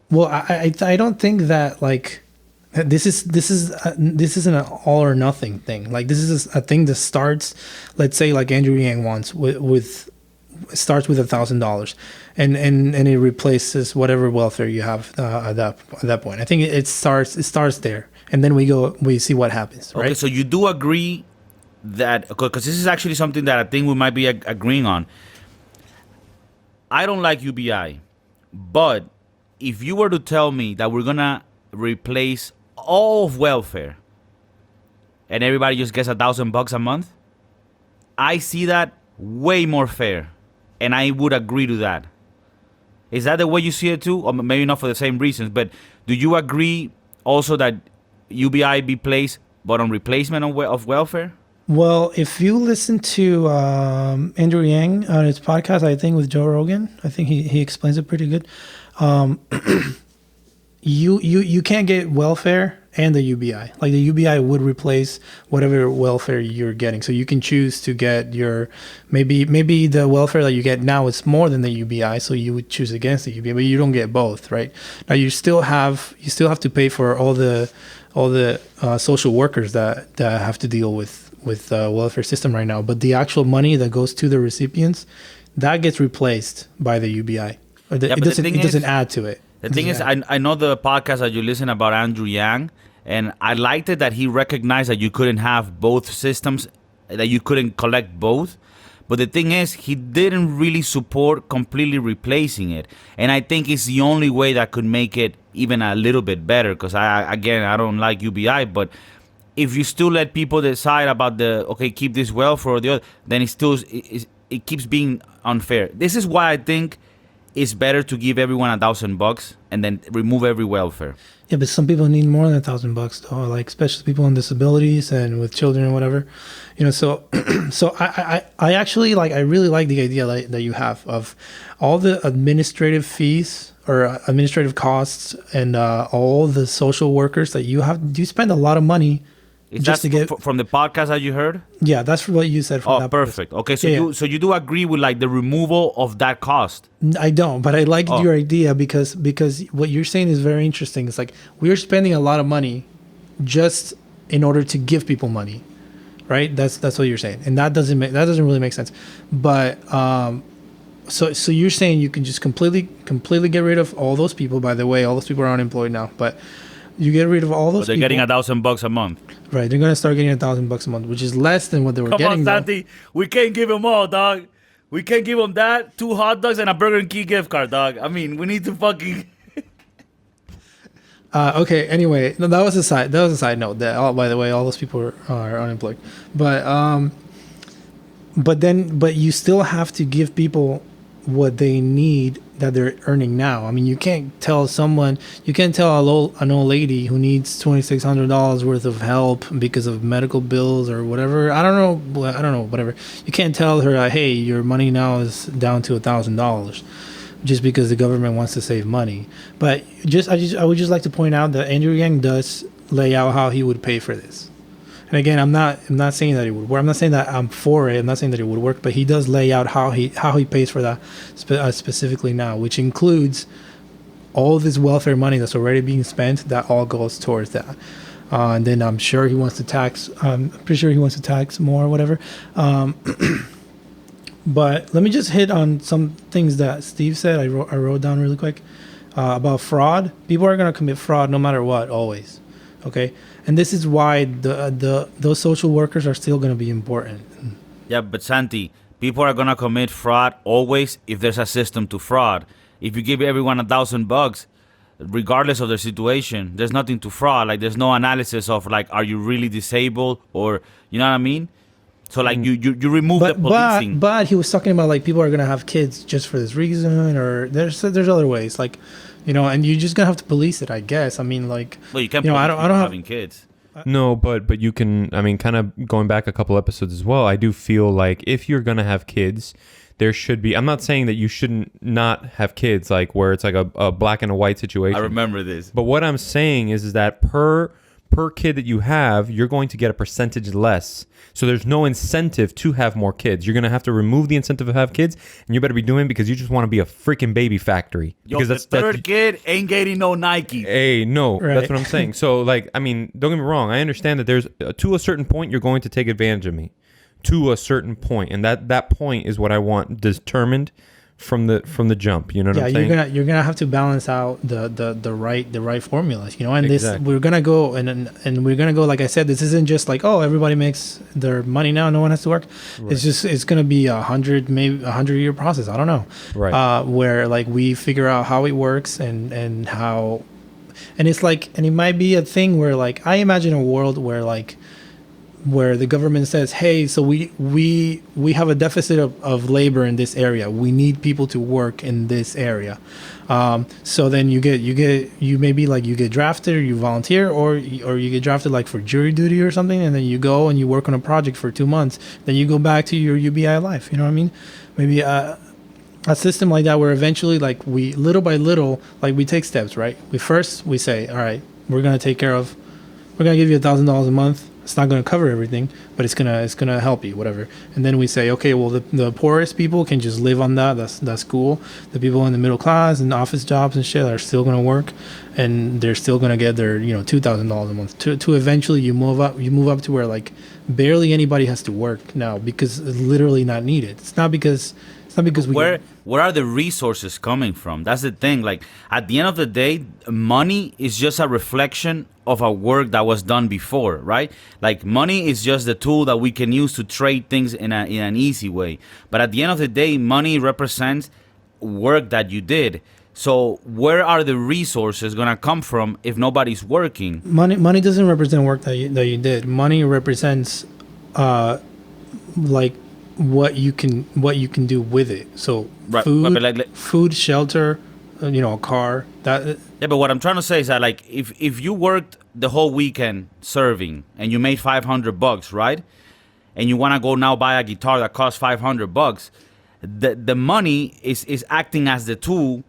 Well, I don't think that like this isn't an all or nothing thing. Like this is a thing that starts, let's say, like Andrew Yang wants with starts with $1,000, and it replaces whatever welfare you have at that point. I think it starts there, and then we see what happens. Right? Okay, so you do agree that, because this is actually something that I think we might be agreeing on. I don't like UBI, but if you were to tell me that we're gonna replace all of welfare and everybody just gets $1,000 a month, I see that way more fair, and I would agree to that. Is that the way you see it too? Or maybe not for the same reasons, but do you agree also that UBI be placed but on replacement of welfare? Well, if you listen to Andrew Yang on his podcast, I think with Joe Rogan, I think he explains it pretty good. You can't get welfare and the UBI. Like the UBI would replace whatever welfare you're getting. So you can choose to get your maybe the welfare that you get now is more than the UBI, so you would choose against the UBI, but you don't get both, right? Now you still have to pay for all the social workers that have to deal with welfare system right now. But the actual money that goes to the recipients, that gets replaced by the UBI. It doesn't add to it. The thing is, I know the podcast that you listen about Andrew Yang, and I liked it that he recognized that you couldn't have both systems, that you couldn't collect both. But the thing is, he didn't really support completely replacing it. And I think it's the only way that could make it even a little bit better. Because, I don't like UBI, but if you still let people decide about keep this welfare or the other, then it keeps being unfair. This is why I think it's better to give everyone $1,000 and then remove every welfare. Yeah, but some people need more than $1,000 though, like especially people on disabilities and with children and whatever, So, I actually I really like the idea that you have of all the administrative fees or administrative costs and all the social workers that you have. You spend a lot of money. Is that from the podcast that you heard? Yeah, that's what you said. From that perfect. Okay, so you do agree with the removal of that cost? I don't, but I like your idea because what you're saying is very interesting. It's like we're spending a lot of money just in order to give people money, right? That's what you're saying, and that doesn't really make sense. But so you're saying you can just completely get rid of all those people. By the way, all those people are unemployed now, but you get rid of all those. But they're people. Getting $1,000 a month. Right, they're gonna start getting $1,000 a month, which is less than what they were getting. Come on, Santi, we can't give them all, dog. We can't give them that, 2 hot dogs and a Burger King gift card, dog. I mean, we need to fucking. Okay. Anyway, no, that was a side note. That by the way, all those people are unemployed. But you still have to give people what they need that they're earning now. I mean, you can't tell an old lady who needs $2,600 worth of help because of medical bills or whatever. I don't know, whatever. You can't tell her, hey, your money now is down to $1,000 just because the government wants to save money. But I would just like to point out that Andrew Yang does lay out how he would pay for this. And again, I'm not saying that it would work. I'm not saying that I'm for it. I'm not saying that it would work, but he does lay out how he pays for that specifically now, which includes all this welfare money that's already being spent. That all goes towards that. And then I'm sure he wants to tax. I'm pretty sure he wants to tax more or whatever. But let me just hit on some things that Steve said. I wrote down really quick about fraud. People are gonna commit fraud no matter what, always. Okay. And this is why those social workers are still going to be important. Yeah, but Santi, people are going to commit fraud always if there's a system to fraud. If you give everyone $1,000, regardless of their situation, there's nothing to fraud. There's no analysis of are you really disabled or, you know what I mean? So you remove the policing. But he was talking about people are going to have kids just for this reason, or there's other ways and you're just gonna have to police it, I guess. I mean, well, you can't. I don't having kids. No, but you can. I mean, kind of going back a couple episodes as well. I do feel like if you're gonna have kids, there should be. I'm not saying that you shouldn't not have kids, where it's a black and a white situation. I remember this. But what I'm saying is that per kid that you have, you're going to get a percentage less. So there's no incentive to have more kids. You're going to have to remove the incentive to have kids, and you better be doing it because you just want to be a freaking baby factory. Because the third kid ain't getting no Nike. Hey, no, right. That's what I'm saying. So, I mean, don't get me wrong. I understand that there's, to a certain point, you're going to take advantage of me. To a certain point. And that point is what I want determined from the jump, you know what I'm saying? Yeah, you're gonna have to balance out the right formulas, and exactly. This we're gonna go and we're gonna go, like I said, this isn't just everybody makes their money now, no one has to work. Right. It's gonna be 100-year process. I don't know. Right. Where we figure out how it works and how And it's like, and it might be a thing where like, I imagine a world where like, where the government says, hey, so we have a deficit of labor in this area. We need people to work in this area. So then you maybe like you get drafted or you volunteer or you get drafted like for jury duty or something. And then you go and you work on a project for 2 months. Then you go back to your UBI life. You know what I mean? Maybe a system like that where eventually like we little by little, like we take steps, right? We say, all right, we're going to give you $1,000 a month. It's not going to cover everything, but it's gonna help you, whatever. And then we say, okay, well, the poorest people can just live on that. That's cool. The people in the middle class and office jobs and shit are still going to work, and they're still going to get their $2,000 a month. To eventually you move up to where like barely anybody has to work now because it's literally not needed. It's not because where are the resources coming from? That's the thing. Like at the end of the day, money is just a reflection of a work that was done before, right? Like money is just the tool that we can use to trade things in an easy way. But at the end of the day, money represents work that you did. So where are the resources gonna come from if nobody's working? Money doesn't represent work that you did. Money represents like what you can do with it. So right. Food, shelter, a car. That yeah, but what I'm trying to say is that like if you worked the whole weekend serving and you made $500, right? And you want to go now buy a guitar that costs $500, the money is acting as the tool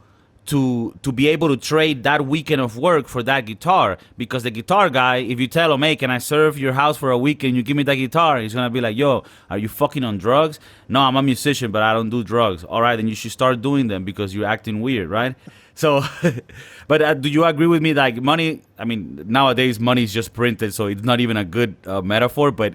to be able to trade that weekend of work for that guitar. Because the guitar guy, if you tell him, hey, can I serve your house for a week and you give me that guitar? He's going to be like, yo, are you fucking on drugs? No, I'm a musician, but I don't do drugs. All right, then you should start doing them because you're acting weird, right? So, but do you agree with me? Like money, I mean, nowadays money is just printed, so it's not even a good metaphor. But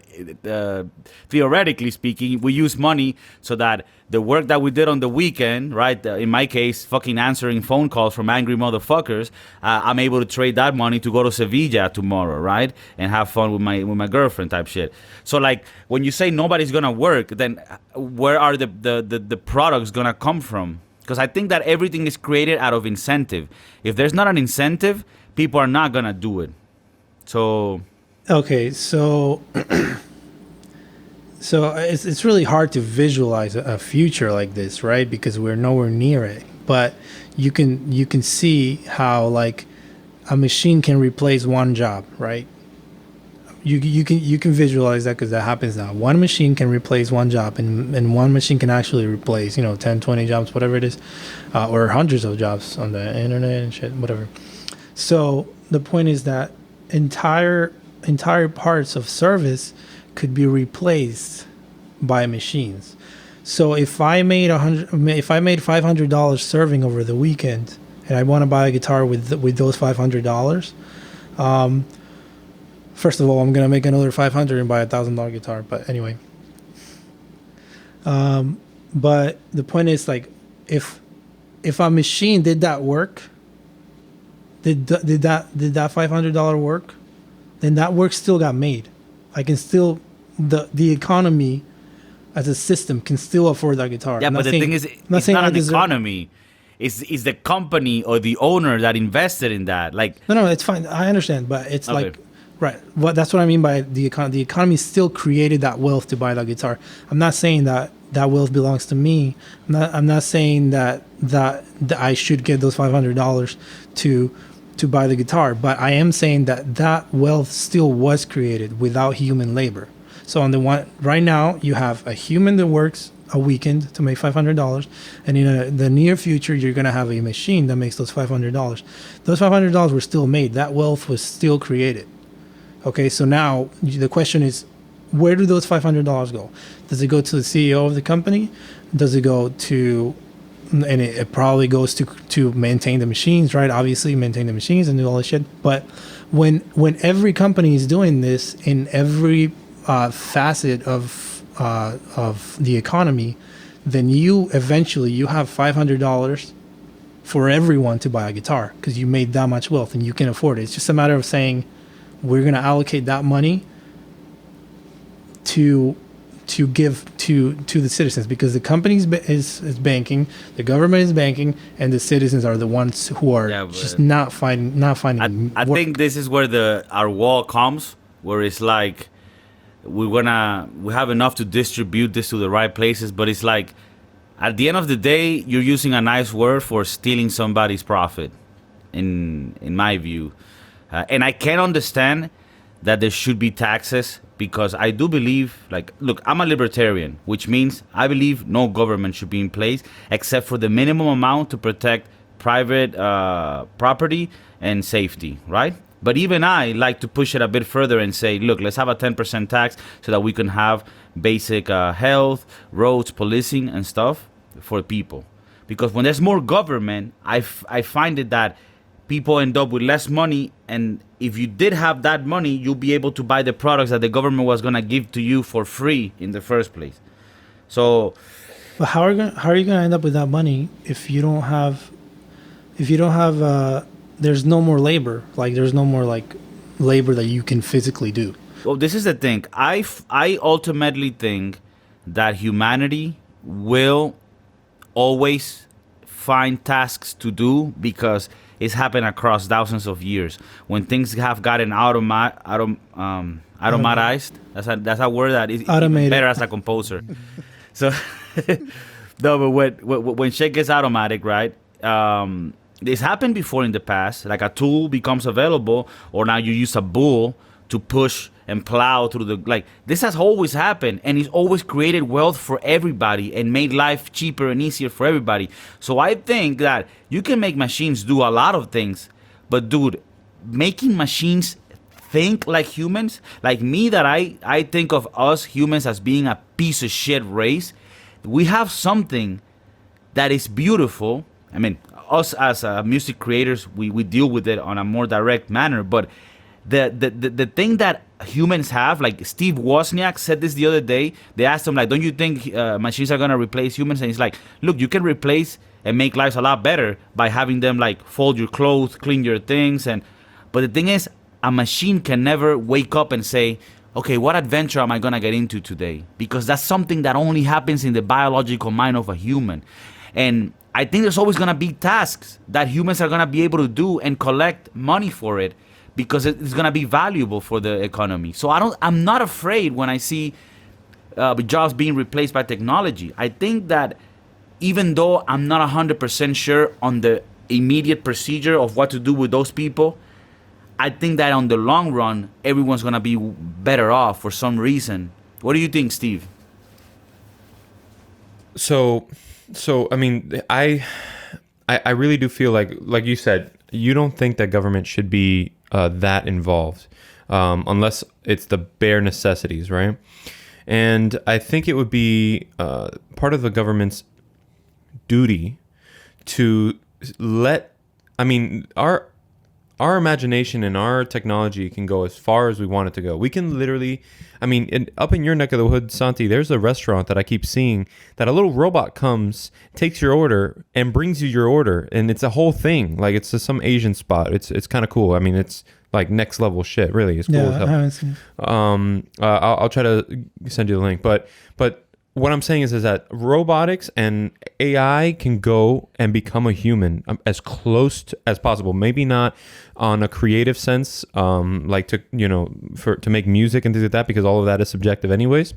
theoretically speaking, we use money so that the work that we did on the weekend, right? In my case, fucking answering phone calls from angry motherfuckers, I'm able to trade that money to go to Sevilla tomorrow, right? And have fun with my girlfriend type shit. So like when you say nobody's gonna work, then where are the products gonna come from? Because I think that everything is created out of incentive. If there's not an incentive, people are not going to do it. So... Okay, so... so it's really hard to visualize a future like this, right? Because we're nowhere near it. But you can see how, like, a machine can replace one job, right? You can visualize that because that happens now. One machine can replace one job, and one machine can actually replace 10, 20 jobs, whatever it is, or hundreds of jobs on the internet and shit, whatever. So the point is that entire parts of service could be replaced by machines. So if I made $500 serving over the weekend, and I want to buy a guitar with those $500. First of all, I'm going to make another $500 and buy a $1,000 guitar. But anyway. But the point is, like, if a machine did that work, did that $500 work, then that work still got made. I can still, the economy as a system can still afford that guitar. Yeah, but the thing is, it's not an economy. It's the company or the owner that invested in that. Like no, it's fine. I understand, but it's okay. Like... Right. Well, that's what I mean by the economy. The economy still created that wealth to buy that guitar. I'm not saying that wealth belongs to me. I'm not saying that I should get those $500 to buy the guitar. But I am saying that wealth still was created without human labor. So on the one right now, you have a human that works a weekend to make $500, and in the near future, you're gonna have a machine that makes those $500. Those $500 were still made. That wealth was still created. Okay, so now the question is, where do those $500 go? Does it go to the CEO of the company? Does it go to, and it probably goes to maintain the machines, right? Obviously, maintain the machines and do all this shit. But when every company is doing this in every facet of the economy, then you have $500 for everyone to buy a guitar because you made that much wealth and you can afford it. It's just a matter of saying, we're going to allocate that money to to give to the citizens, because the companies is banking, the government is banking, and the citizens are the ones who are just not finding I think this is where our wall comes, where it's like we have enough to distribute this to the right places, but it's like at the end of the day, you're using a nice word for stealing somebody's profit, in my view. And I can understand that there should be taxes, because I do believe, like, look, I'm a libertarian, which means I believe no government should be in place except for the minimum amount to protect private property and safety, right? But even I like to push it a bit further and say, look, let's have a 10% tax so that we can have basic health, roads, policing, and stuff for people. Because when there's more government, I find it that people end up with less money, and if you did have that money, you'll be able to buy the products that the government was going to give to you for free in the first place. So, but how are you gonna end up with that money if you don't have there's no more labor, like there's no more like labor that you can physically do? well, this is the thing. I ultimately think that humanity will always find tasks to do, because it's happened across thousands of years. When things have gotten automatized, that's a word that is even better as a composer. So, no, but when shit gets automatic, right? This happened before in the past. Like a tool becomes available, or now you use a bull to push and plow through the, like, this has always happened, and it's always created wealth for everybody and made life cheaper and easier for everybody. So I think that you can make machines do a lot of things, but dude, making machines think like humans, like me, that I think of us humans as being a piece of shit race. We have something that is beautiful. I mean, us as music creators, we deal with it on a more direct manner, but the thing that humans have, like Steve Wozniak said this the other day. They asked him, like, don't you think machines are gonna replace humans? And he's like, look, you can replace and make lives a lot better by having them like fold your clothes, clean your things, but the thing is, a machine can never wake up and say, okay, what adventure am I gonna get into today? Because that's something that only happens in the biological mind of a human. And I think there's always gonna be tasks that humans are gonna be able to do and collect money for it, because it's gonna be valuable for the economy. So I'm not afraid when I see jobs being replaced by technology. I think that even though I'm not 100% sure on the immediate procedure of what to do with those people, I think that on the long run, everyone's gonna be better off for some reason. What do you think, Steve? So I mean, I really do feel like you said, you don't think that government should be that involved, unless it's the bare necessities, right? And I think it would be part of the government's duty to our imagination and our technology can go as far as we want it to go. We can literally, up in your neck of the hood, Santi, there's a restaurant that I keep seeing that a little robot comes, takes your order, and brings you your order, and it's a whole thing. Like, it's some Asian spot. It's kind of cool. I mean, it's like next level shit. Really, it's cool as hell. I haven't seen it. I'll try to send you the link, but what I'm saying is that robotics and AI can go and become a human as close as possible. Maybe not on a creative sense, like to make music and things like that, because all of that is subjective anyways.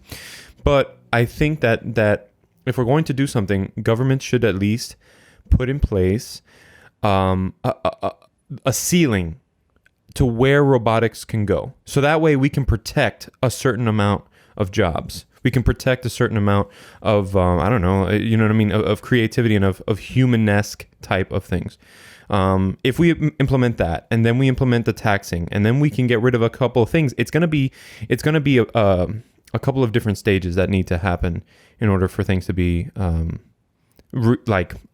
But I think that if we're going to do something, government should at least put in place a ceiling to where robotics can go. So that way we can protect a certain amount of jobs. We can protect a certain amount of, of creativity and of human-esque type of things. If we implement that, and then we implement the taxing, and then we can get rid of a couple of things, it's gonna be a couple of different stages that need to happen in order for things to be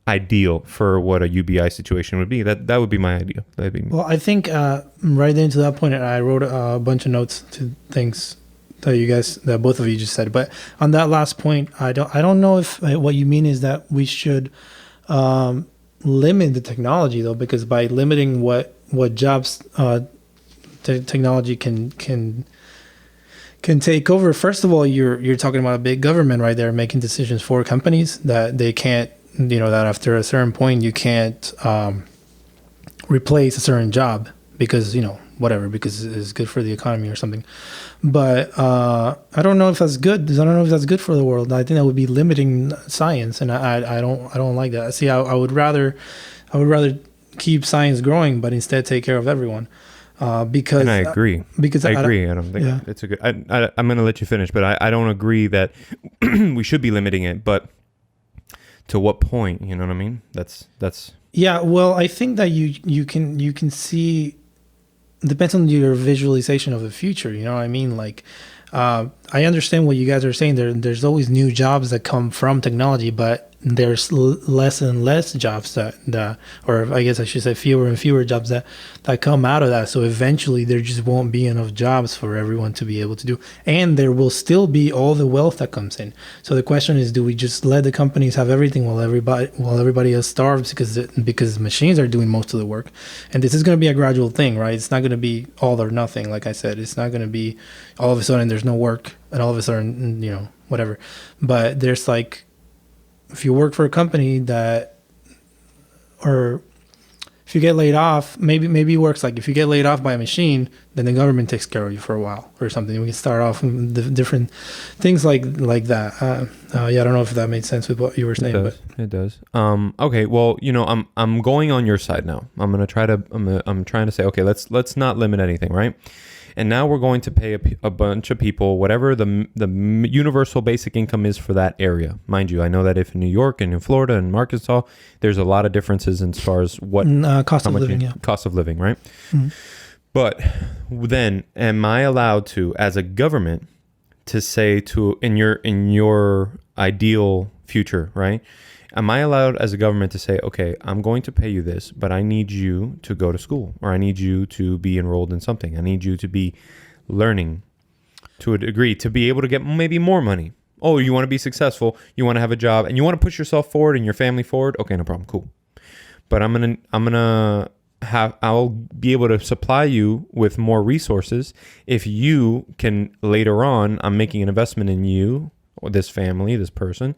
ideal for what a UBI situation would be. That would be my idea. Well, I think right into that point, I wrote a bunch of notes to things that both of you just said. But on that last point, I don't know if what you mean is that we should limit the technology, though, because by limiting what jobs technology can can take over. First of all, you're talking about a big government right there making decisions for companies that they can't, that after a certain point you can't replace a certain job because, whatever, because it's good for the economy or something. But I don't know if that's good. I don't know if that's good for the world. I think that would be limiting science, and I don't like that. See, I would rather keep science growing, but instead take care of everyone. Because and I agree. Because I agree. I don't think it's a good. I'm going to let you finish, but I don't agree that we should be limiting it. But to what point? You know what I mean? That's. Yeah. Well, I think that you can see. Depends on your visualization of the future. You know what I mean? Like, I understand what you guys are saying. There's always new jobs that come from technology, but there's less and less jobs that, or I guess I should say fewer and fewer jobs that come out of that. So eventually there just won't be enough jobs for everyone to be able to do. And there will still be all the wealth that comes in. So the question is, do we just let the companies have everything while everybody else starves because machines are doing most of the work? And this is going to be a gradual thing, right? It's not going to be all or nothing. Like I said, it's not going to be all of a sudden there's no work and all of a sudden, whatever. But there's like, if you work for a company or if you get laid off, maybe it works like if you get laid off by a machine, then the government takes care of you for a while or something. We can start off with the different things like that. I don't know if that made sense with what you were saying. It does. Okay. Well, I'm going on your side now. I'm trying to say, okay, let's not limit anything, right? And now we're going to pay a bunch of people whatever the universal basic income is for that area. Mind you, I know that if in New York and in Florida and Arkansas, there's a lot of differences as far as what cost of living, cost of living, right? Mm-hmm. But then, am I allowed to, as a government, to say in your ideal future, right? Am I allowed as a government to say, okay, I'm going to pay you this, but I need you to go to school, or I need you to be enrolled in something. I need you to be learning to a degree to be able to get maybe more money. Oh, you want to be successful, you want to have a job, and you want to push yourself forward and your family forward. Okay, no problem, cool. But I'll be able to supply you with more resources if you can later on. I'm making an investment in you, or this family, this person.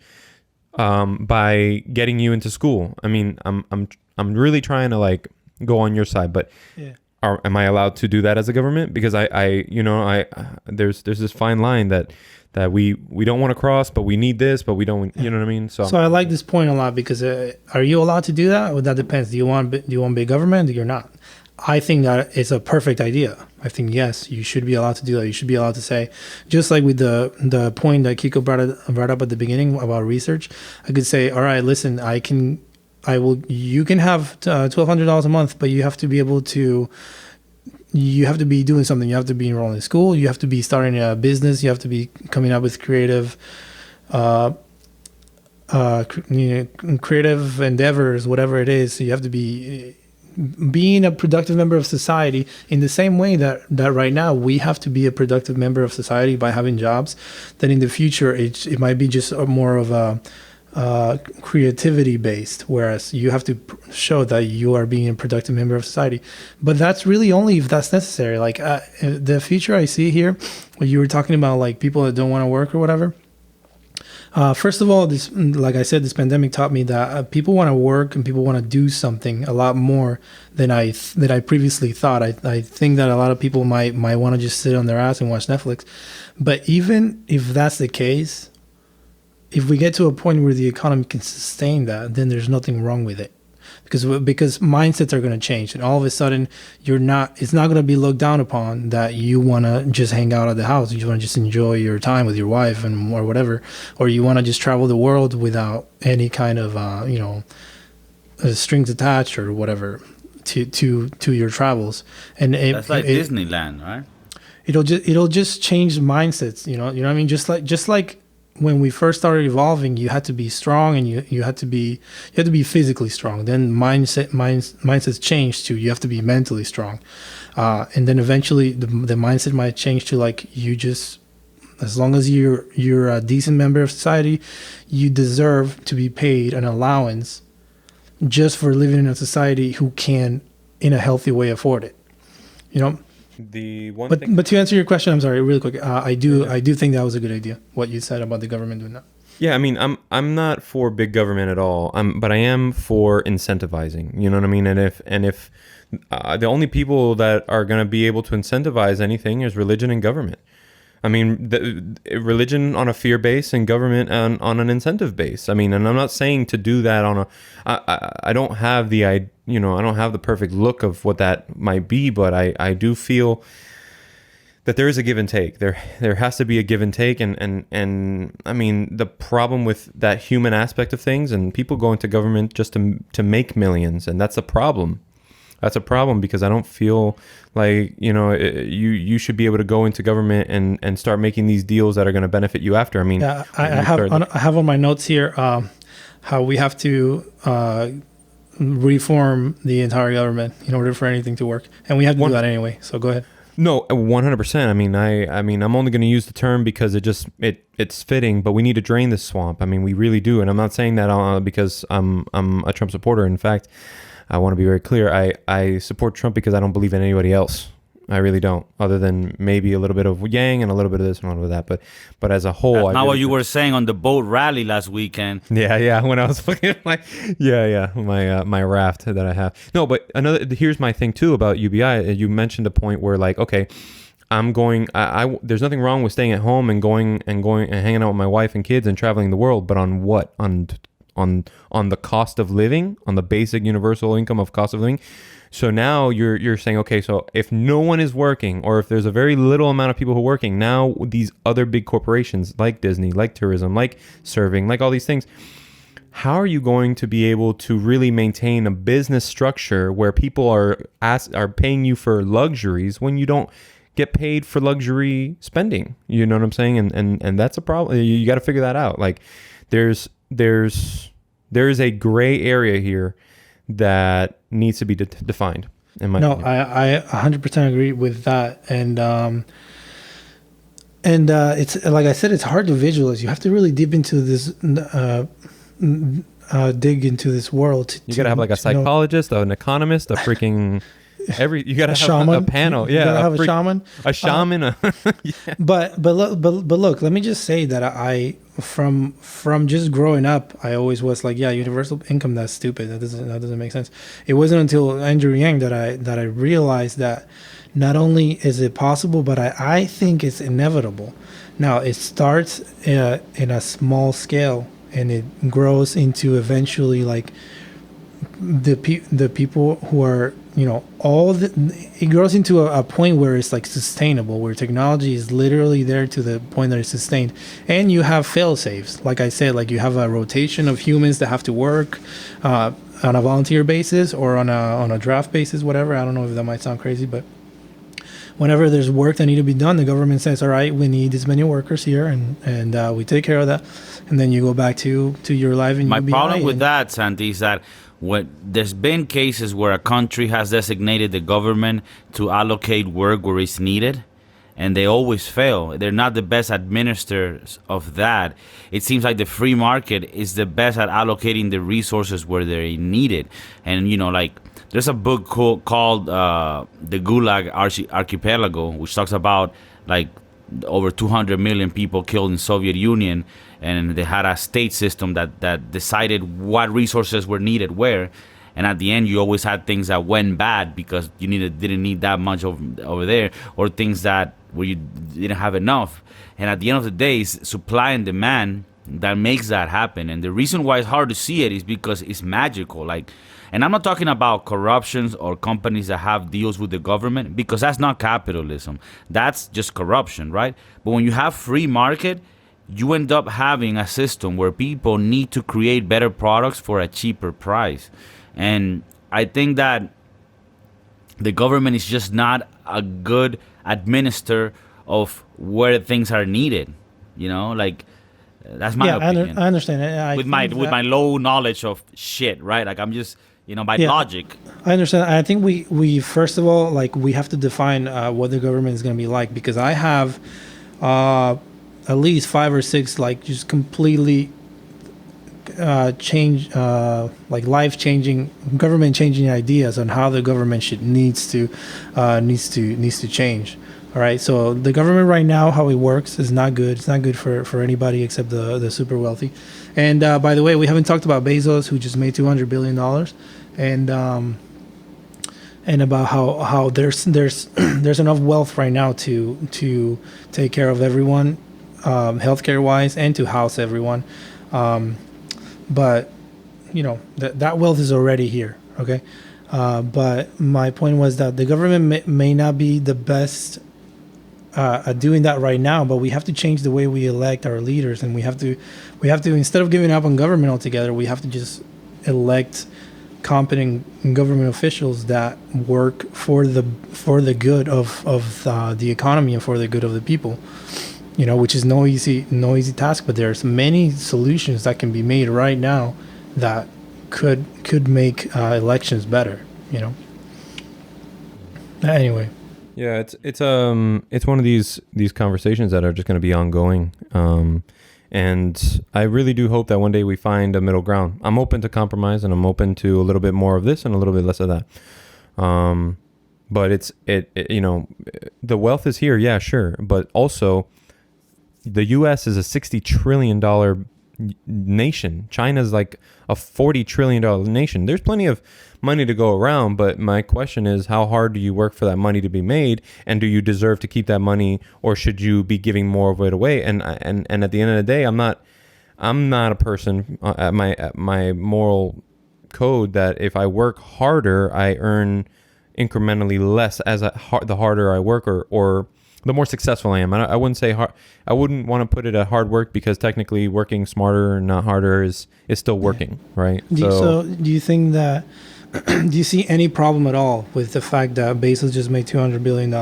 By getting you into school. I mean, I'm really trying to like go on your side, but am I allowed to do that as a government? Because there's this fine line that we don't want to cross, but we need this, but we don't. You know what I mean? So I like this point a lot because are you allowed to do that? Well, that depends. Do you want big government? Or you're not. I think that it's a perfect idea. I think, yes, you should be allowed to do that. You should be allowed to say, just like with the point that Kiko brought up at the beginning about research, I could say, all right, listen, you can have $1,200 a month, but you have to be doing something. You have to be enrolled in school. You have to be starting a business. You have to be coming up with creative endeavors, whatever it is. So you have to be being a productive member of society in the same way that right now we have to be a productive member of society by having jobs. Then in the future it might be just more of a creativity based, whereas you have to show that you are being a productive member of society. But that's really only if that's necessary. Like the future I see here, when you were talking about like people that don't want to work or whatever. First of all, this, like I said, this pandemic taught me that people want to work and people want to do something a lot more than I previously thought. I think that a lot of people might want to just sit on their ass and watch Netflix. But even if that's the case, if we get to a point where the economy can sustain that, then there's nothing wrong with it. Because mindsets are going to change, and all of a sudden it's not going to be looked down upon that you want to just hang out at the house. You want to just enjoy your time with your wife or whatever, or you want to just travel the world without any kind of strings attached or whatever to your travels. And that's like Disneyland, right? It'll just change mindsets. You know what I mean? Just like when we first started evolving, you had to be strong, and you had to be physically strong. Then mindsets changed to you have to be mentally strong, and then eventually the mindset might change to like you just, as long as you're a decent member of society, you deserve to be paid an allowance just for living in a society who can, in a healthy way, afford it. The one But thing. but to answer your question, I'm sorry, really quick. I do think that was a good idea. What you said about the government doing that. Yeah, I mean, I'm not for big government at all. But I am for incentivizing. You know what I mean? And if the only people that are going to be able to incentivize anything is religion and government. I mean, religion on a fear base and government on an incentive base. I mean, and I'm not saying to do that on a. I don't have I don't have the perfect look of what that might be, but I do feel that there is a give and take. There has to be a give and take, and I mean, the problem with that human aspect of things, and people go into government just to make millions, and that's a problem. That's a problem, because I don't feel like, you should be able to go into government and start making these deals that are going to benefit you after. I mean, Yeah, I have on my notes here how we have to reform the entire government in order for anything to work, and we have to do that anyway. So go ahead. No, 100%. I mean, I'm only going to use the term because it's fitting, but we need to drain this swamp. I mean, we really do. And I'm not saying that because I'm a Trump supporter. In fact, I want to be very clear. I support Trump because I don't believe in anybody else. I really don't, other than maybe a little bit of Yang and a little bit of this and a little bit of that. But as a whole, that's not what you were saying on the boat rally last weekend. Yeah. When I was looking at my raft that I have. No, but here's my thing too about UBI. You mentioned a point where, like, okay, I'm going. There's nothing wrong with staying at home and going and hanging out with my wife and kids and traveling the world. But on what? On the cost of living, on the basic universal income of cost of living. So now you're saying, okay, so if no one is working, or if there's a very little amount of people who are working, now these other big corporations like Disney, like tourism, like serving, like all these things, how are you going to be able to really maintain a business structure where people are paying you for luxuries when you don't get paid for luxury spending? You know what I'm saying? And that's a problem. You got to figure that out. Like there is a gray area here that needs to be defined. In my opinion. I 100% agree with that, and it's like I said, it's hard to visualize. You have to really dig into this world. You gotta have like a psychologist, an economist, a freaking you gotta have shaman. A panel. Yeah, you gotta have a shaman. A shaman. Yeah. But look, let me just say that I from just growing up, I always was like, yeah, universal income, that's stupid. That doesn't make sense. It wasn't until Andrew Yang that I realized that not only is it possible, but I think it's inevitable. Now it starts in a small scale, and it grows into eventually like the people who are, it grows into a point where it's like sustainable, where technology is literally there to the point that it's sustained, and you have fail safes. Like I said, like you have a rotation of humans that have to work on a volunteer basis or on a draft basis, whatever. I don't know if that might sound crazy, but whenever there's work that need to be done, the government says, all right, we need this many workers here, and we take care of that, and then you go back to your life. And my problem with that, Santi, is that there's been cases where a country has designated the government to allocate work where it's needed, and they always fail. They're not the best administrators of that. It seems like the free market is the best at allocating the resources where they're needed. And, like, there's a book called The Gulag Archipelago, which talks about, like, over 200 million people killed in Soviet Union, and they had a state system that decided what resources were needed where, and at the end you always had things that went bad because you didn't need that much over there, or things where you didn't have enough. And at the end of the day, it's supply and demand that makes that happen. And the reason why it's hard to see it is because it's magical. Like, and I'm not talking about corruptions or companies that have deals with the government, because that's not capitalism. That's just corruption, right? But when you have free market, you end up having a system where people need to create better products for a cheaper price. And I think that the government is just not a good administrator of where things are needed. Like, that's my opinion. I understand. With my low knowledge of shit, right? Like, I'm just, by logic. I understand. I think we first of all, like, we have to define what the government is going to be like, because I have at least 5 or 6 like just completely change like life changing, government changing ideas on how the government needs to change. All right, so the government right now, how it works, is not good. It's not good for anybody except the super wealthy. And by the way, we haven't talked about Bezos, who just made $200 billion, and about how there's there's enough wealth right now to take care of everyone, healthcare wise, and to house everyone. But that wealth is already here. Okay, but my point was that the government may not be the best at doing that right now, but we have to change the way we elect our leaders, and we have to instead of giving up on government altogether, we have to just elect competent government officials that work for the good of the economy and for the good of the people. Which is no easy task, but there's many solutions that can be made right now that could make elections better. Anyway. Yeah, it's one of these conversations that are just going to be ongoing, and I really do hope that one day we find a middle ground. I'm open to compromise, and I'm open to a little bit more of this and a little bit less of that. But it's the wealth is here, yeah, sure, but also the U.S. is a $60 trillion nation. China's like a $40 trillion nation. There's plenty of money to go around, but my question is, how hard do you work for that money to be made, and do you deserve to keep that money, or should you be giving more of it away? And at the end of the day, I'm not a person at my moral code that if I work harder, I earn incrementally less the harder I work, or the more successful I am. I wouldn't say hard. I wouldn't want to put it at hard work, because technically working smarter and not harder is still working, right? So do you think that? Do you see any problem at all with the fact that Bezos just made $200 billion?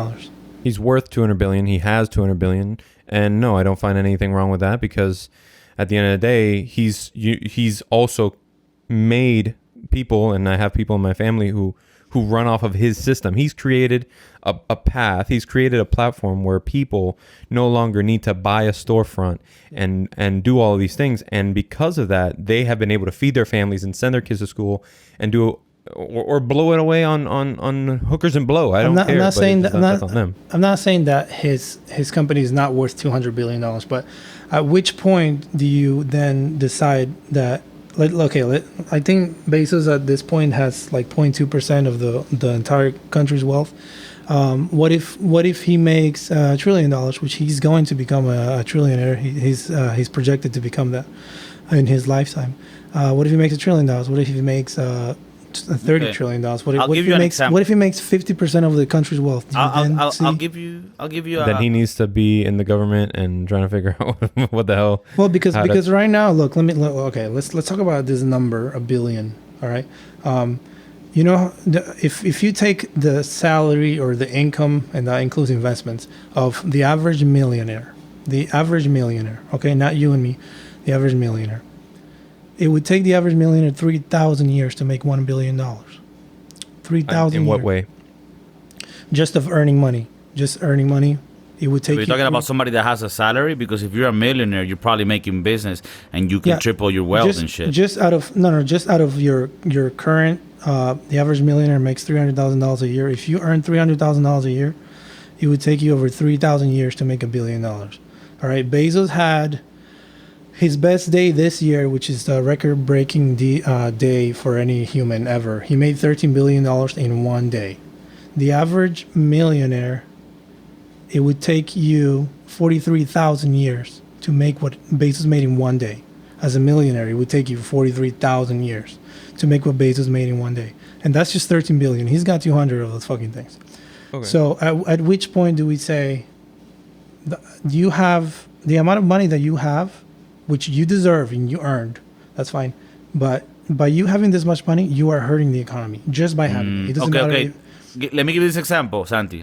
He's worth $200 billion. He has $200 billion, and no, I don't find anything wrong with that, because at the end of the day, he's also made people, and I have people in my family who run off of his system. He's created a path. He's created a platform where people no longer need to buy a storefront and do all of these things. And because of that, they have been able to feed their families and send their kids to school and do or blow it away on hookers and blow. I don't care. I'm not saying that his company is not worth $200 billion, but at which point do you then decide that? I think Bezos at this point has like 0.2% of the entire country's wealth. What if he makes $1 trillion, which he's going to become a trillionaire? He's projected to become that in his lifetime. What if he makes $1 trillion? What if he makes $30 trillion? What if he makes 50% of the country's wealth? I'll give you. Then he needs to be in the government and trying to figure out what the hell. Well, because right now, let's talk about this number, $1 billion. All right, if you take the salary or the income, and that includes investments, of the average millionaire, okay, not you and me, the average millionaire. It would take the average millionaire 3,000 years to make $1 billion. 3,000 In what way? Just of earning money. It would take. Are you talking about somebody that has a salary? Because if you're a millionaire, you're probably making business and you can triple your wealth and shit. Just out of your current, the average millionaire makes $300,000 a year. If you earn $300,000 a year, it would take you over 3,000 years to make $1 billion. All right, Bezos had his best day this year, which is the record-breaking day for any human ever. He made $13 billion in one day. The average millionaire, it would take you 43,000 years to make what Bezos made in one day. As a millionaire, it would take you 43,000 years to make what Bezos made in one day. And that's just 13 billion. He's got 200 of those fucking things. Okay. So at which point do we say, you have the amount of money that you have, which you deserve and you earned, that's fine. But by you having this much money, you are hurting the economy just by having it. It doesn't matter. Okay. Let me give you this example, Santi.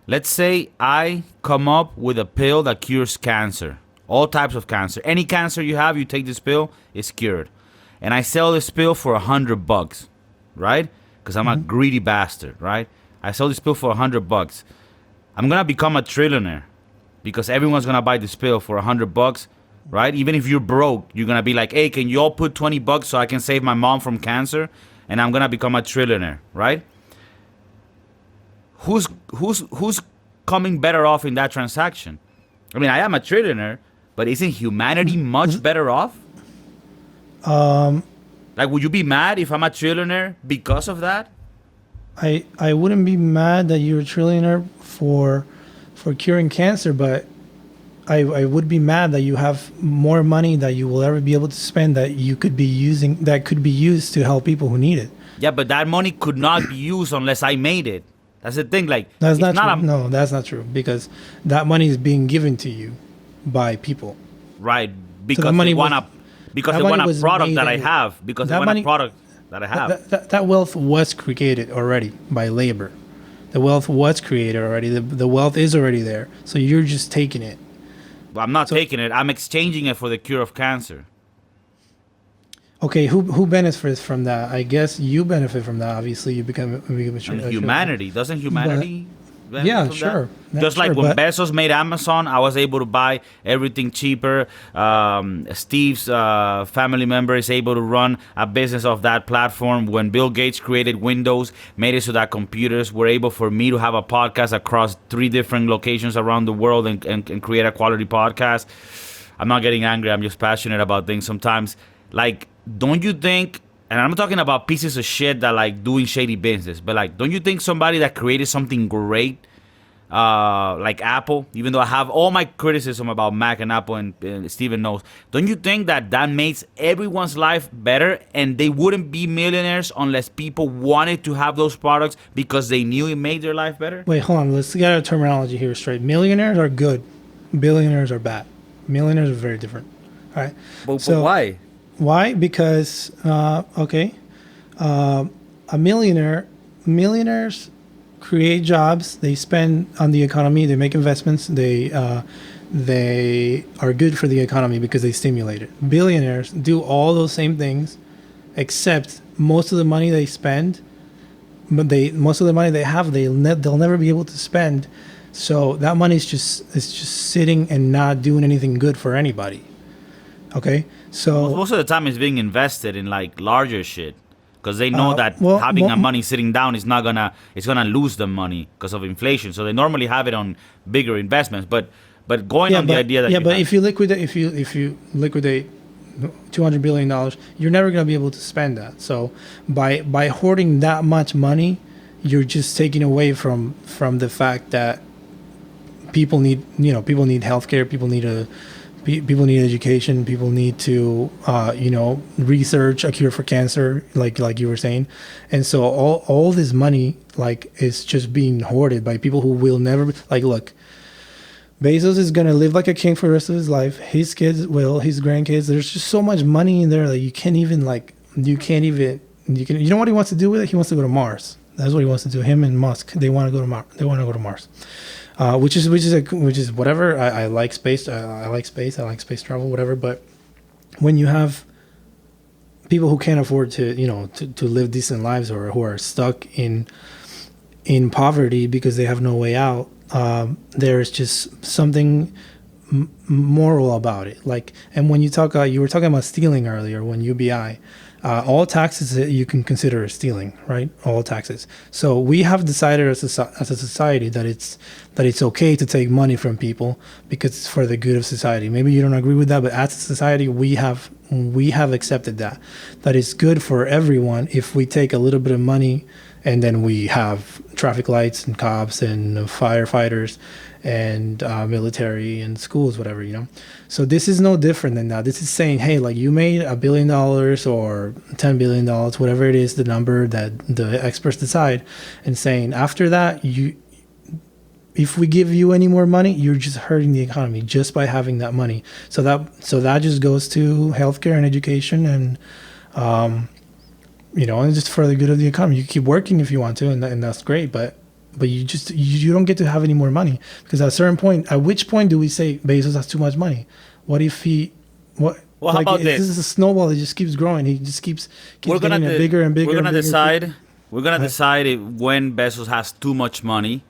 Let's say I come up with a pill that cures cancer. All types of cancer. Any cancer you have, you take this pill, it's cured. And I sell this pill for $100, right? Because I'm a greedy bastard, right? I sell this pill for $100. I'm going to become a trillionaire because everyone's going to buy this pill for $100 right? Even if you're broke, you're gonna be like, hey, can you all put $20 so I can save my mom from cancer, and I'm gonna become a trillionaire, right? Who's coming better off in that transaction? I mean, I am a trillionaire, but isn't humanity much better off? Like, would you be mad if I'm a trillionaire because of that? I wouldn't be mad that you're a trillionaire for curing cancer, but I would be mad that you have more money that you will ever be able to spend that you could be using, that could be used to help people who need it. Yeah, but that money could not be used unless I made it. That's the thing. Like, That's it's not true. a- No, that's not true, because that money is being given to you by people. right, because money they want was- a because that they money want a was product made that I anyway. have, because they That want money- a product that I have. That wealth was created already by labor. The wealth was created already. The wealth is already there. So you're just taking it. But I'm not taking it. I'm exchanging it for the cure of cancer. Okay, who benefits from that? I guess you benefit from that. Obviously, you become a And humanity, doesn't humanity? benefit Yeah, from that? sure. Just like Sure, when but- Bezos made Amazon, I was able to buy everything cheaper. Steve's family member is able to run a business off that platform. When Bill Gates created Windows, made it so that computers were able for me to have a podcast across 3 different locations around the world and create a quality podcast. I'm not getting angry. I'm just passionate about things sometimes. Like, don't you think, and I'm not talking about pieces of shit that like doing shady business, but like, don't you think somebody that created something great, like Apple, even though I have all my criticism about Mac and Apple, and Steven knows, don't you think that makes everyone's life better, and they wouldn't be millionaires unless people wanted to have those products because they knew it made their life better? Wait, hold on. Let's get our terminology here straight. Millionaires are good. Billionaires are bad. Millionaires are very different. All right. But So- why? Why? Because a millionaires create jobs. They spend on the economy. They make investments. They are good for the economy because they stimulate it. Billionaires do all those same things, except most of the money they spend, but most of the money they have, they'll never be able to spend. So that money is just sitting and not doing anything good for anybody. Okay, so Most of the time it's being invested in like larger shit, because they know that well, having mo- that money sitting down is not gonna, it's gonna lose them money because of inflation. So they normally have it on bigger investments. But going on the idea that if you liquidate $200 billion, you're never going to be able to spend that. So by hoarding that much money, you're just taking away from the fact that people need healthcare, people need education, people need to research a cure for cancer, like you were saying. And so all this money like is just being hoarded by people who will never like, look, Bezos is going to live like a king for the rest of his life. His kids will, his grandkids. There's just so much money in there that you know what he wants to do with it? He wants to go to Mars. That's what he wants to do. Him and Musk, they want to go to Mars. They want to go to Mars. Which is whatever. I like space. I like space. I like space travel, whatever. But when you have people who can't afford to live decent lives, or who are stuck in poverty because they have no way out, there's just something moral about it. Like, and when you were talking about stealing earlier, when UBI, all taxes that you can consider as stealing, right? All taxes. So we have decided as a society that it's okay to take money from people because it's for the good of society. Maybe you don't agree with that, but as a society, we have accepted that it's good for everyone if we take a little bit of money, and then we have traffic lights and cops and firefighters and military and schools, whatever, So this is no different than that. This is saying, hey, like, you made $1 billion or $10 billion, whatever it is, the number that the experts decide, and saying after that, if we give you any more money, you're just hurting the economy just by having that money. So that just goes to healthcare and education and and just for the good of the economy. You keep working if you want to, and that's great, but you don't get to have any more money, because at a certain point, at which point do we say Bezos has too much money? What if Well, how about this? This is a snowball that just keeps growing. He just keeps getting it bigger and bigger. We're gonna and bigger. decide when Bezos has too much money,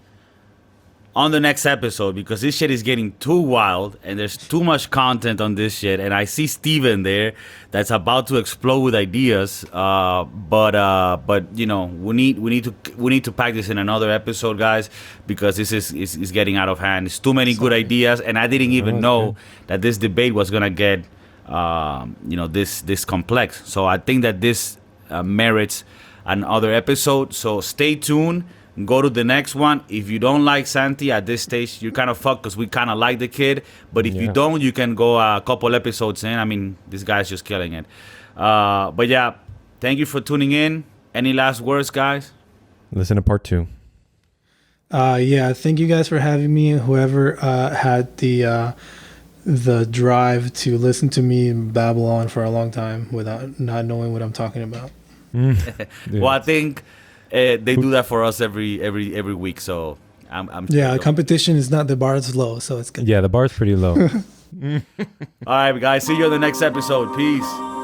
on the next episode, because this shit is getting too wild and there's too much content on this shit. And I see Steven there that's about to explode with ideas. But you know, we need to pack this in another episode, guys, because this is getting out of hand. It's too many good ideas, and I didn't even know that this debate was gonna get this complex. So I think that this merits another episode. So stay tuned. Go to the next one. If you don't like Santi at this stage, you're kind of fucked, because we kind of like the kid. But if you don't, you can go a couple episodes in. I mean, this guy's just killing it. But yeah, thank you for tuning in. Any last words, guys? Listen to part 2. Yeah, thank you guys for having me. Whoever had the drive to listen to me babble on for a long time without not knowing what I'm talking about. Well, I think they do that for us every week. So I'm yeah. Competition is not, the bar is low, so it's good. Yeah, the bar's pretty low. All right, guys. See you on the next episode. Peace.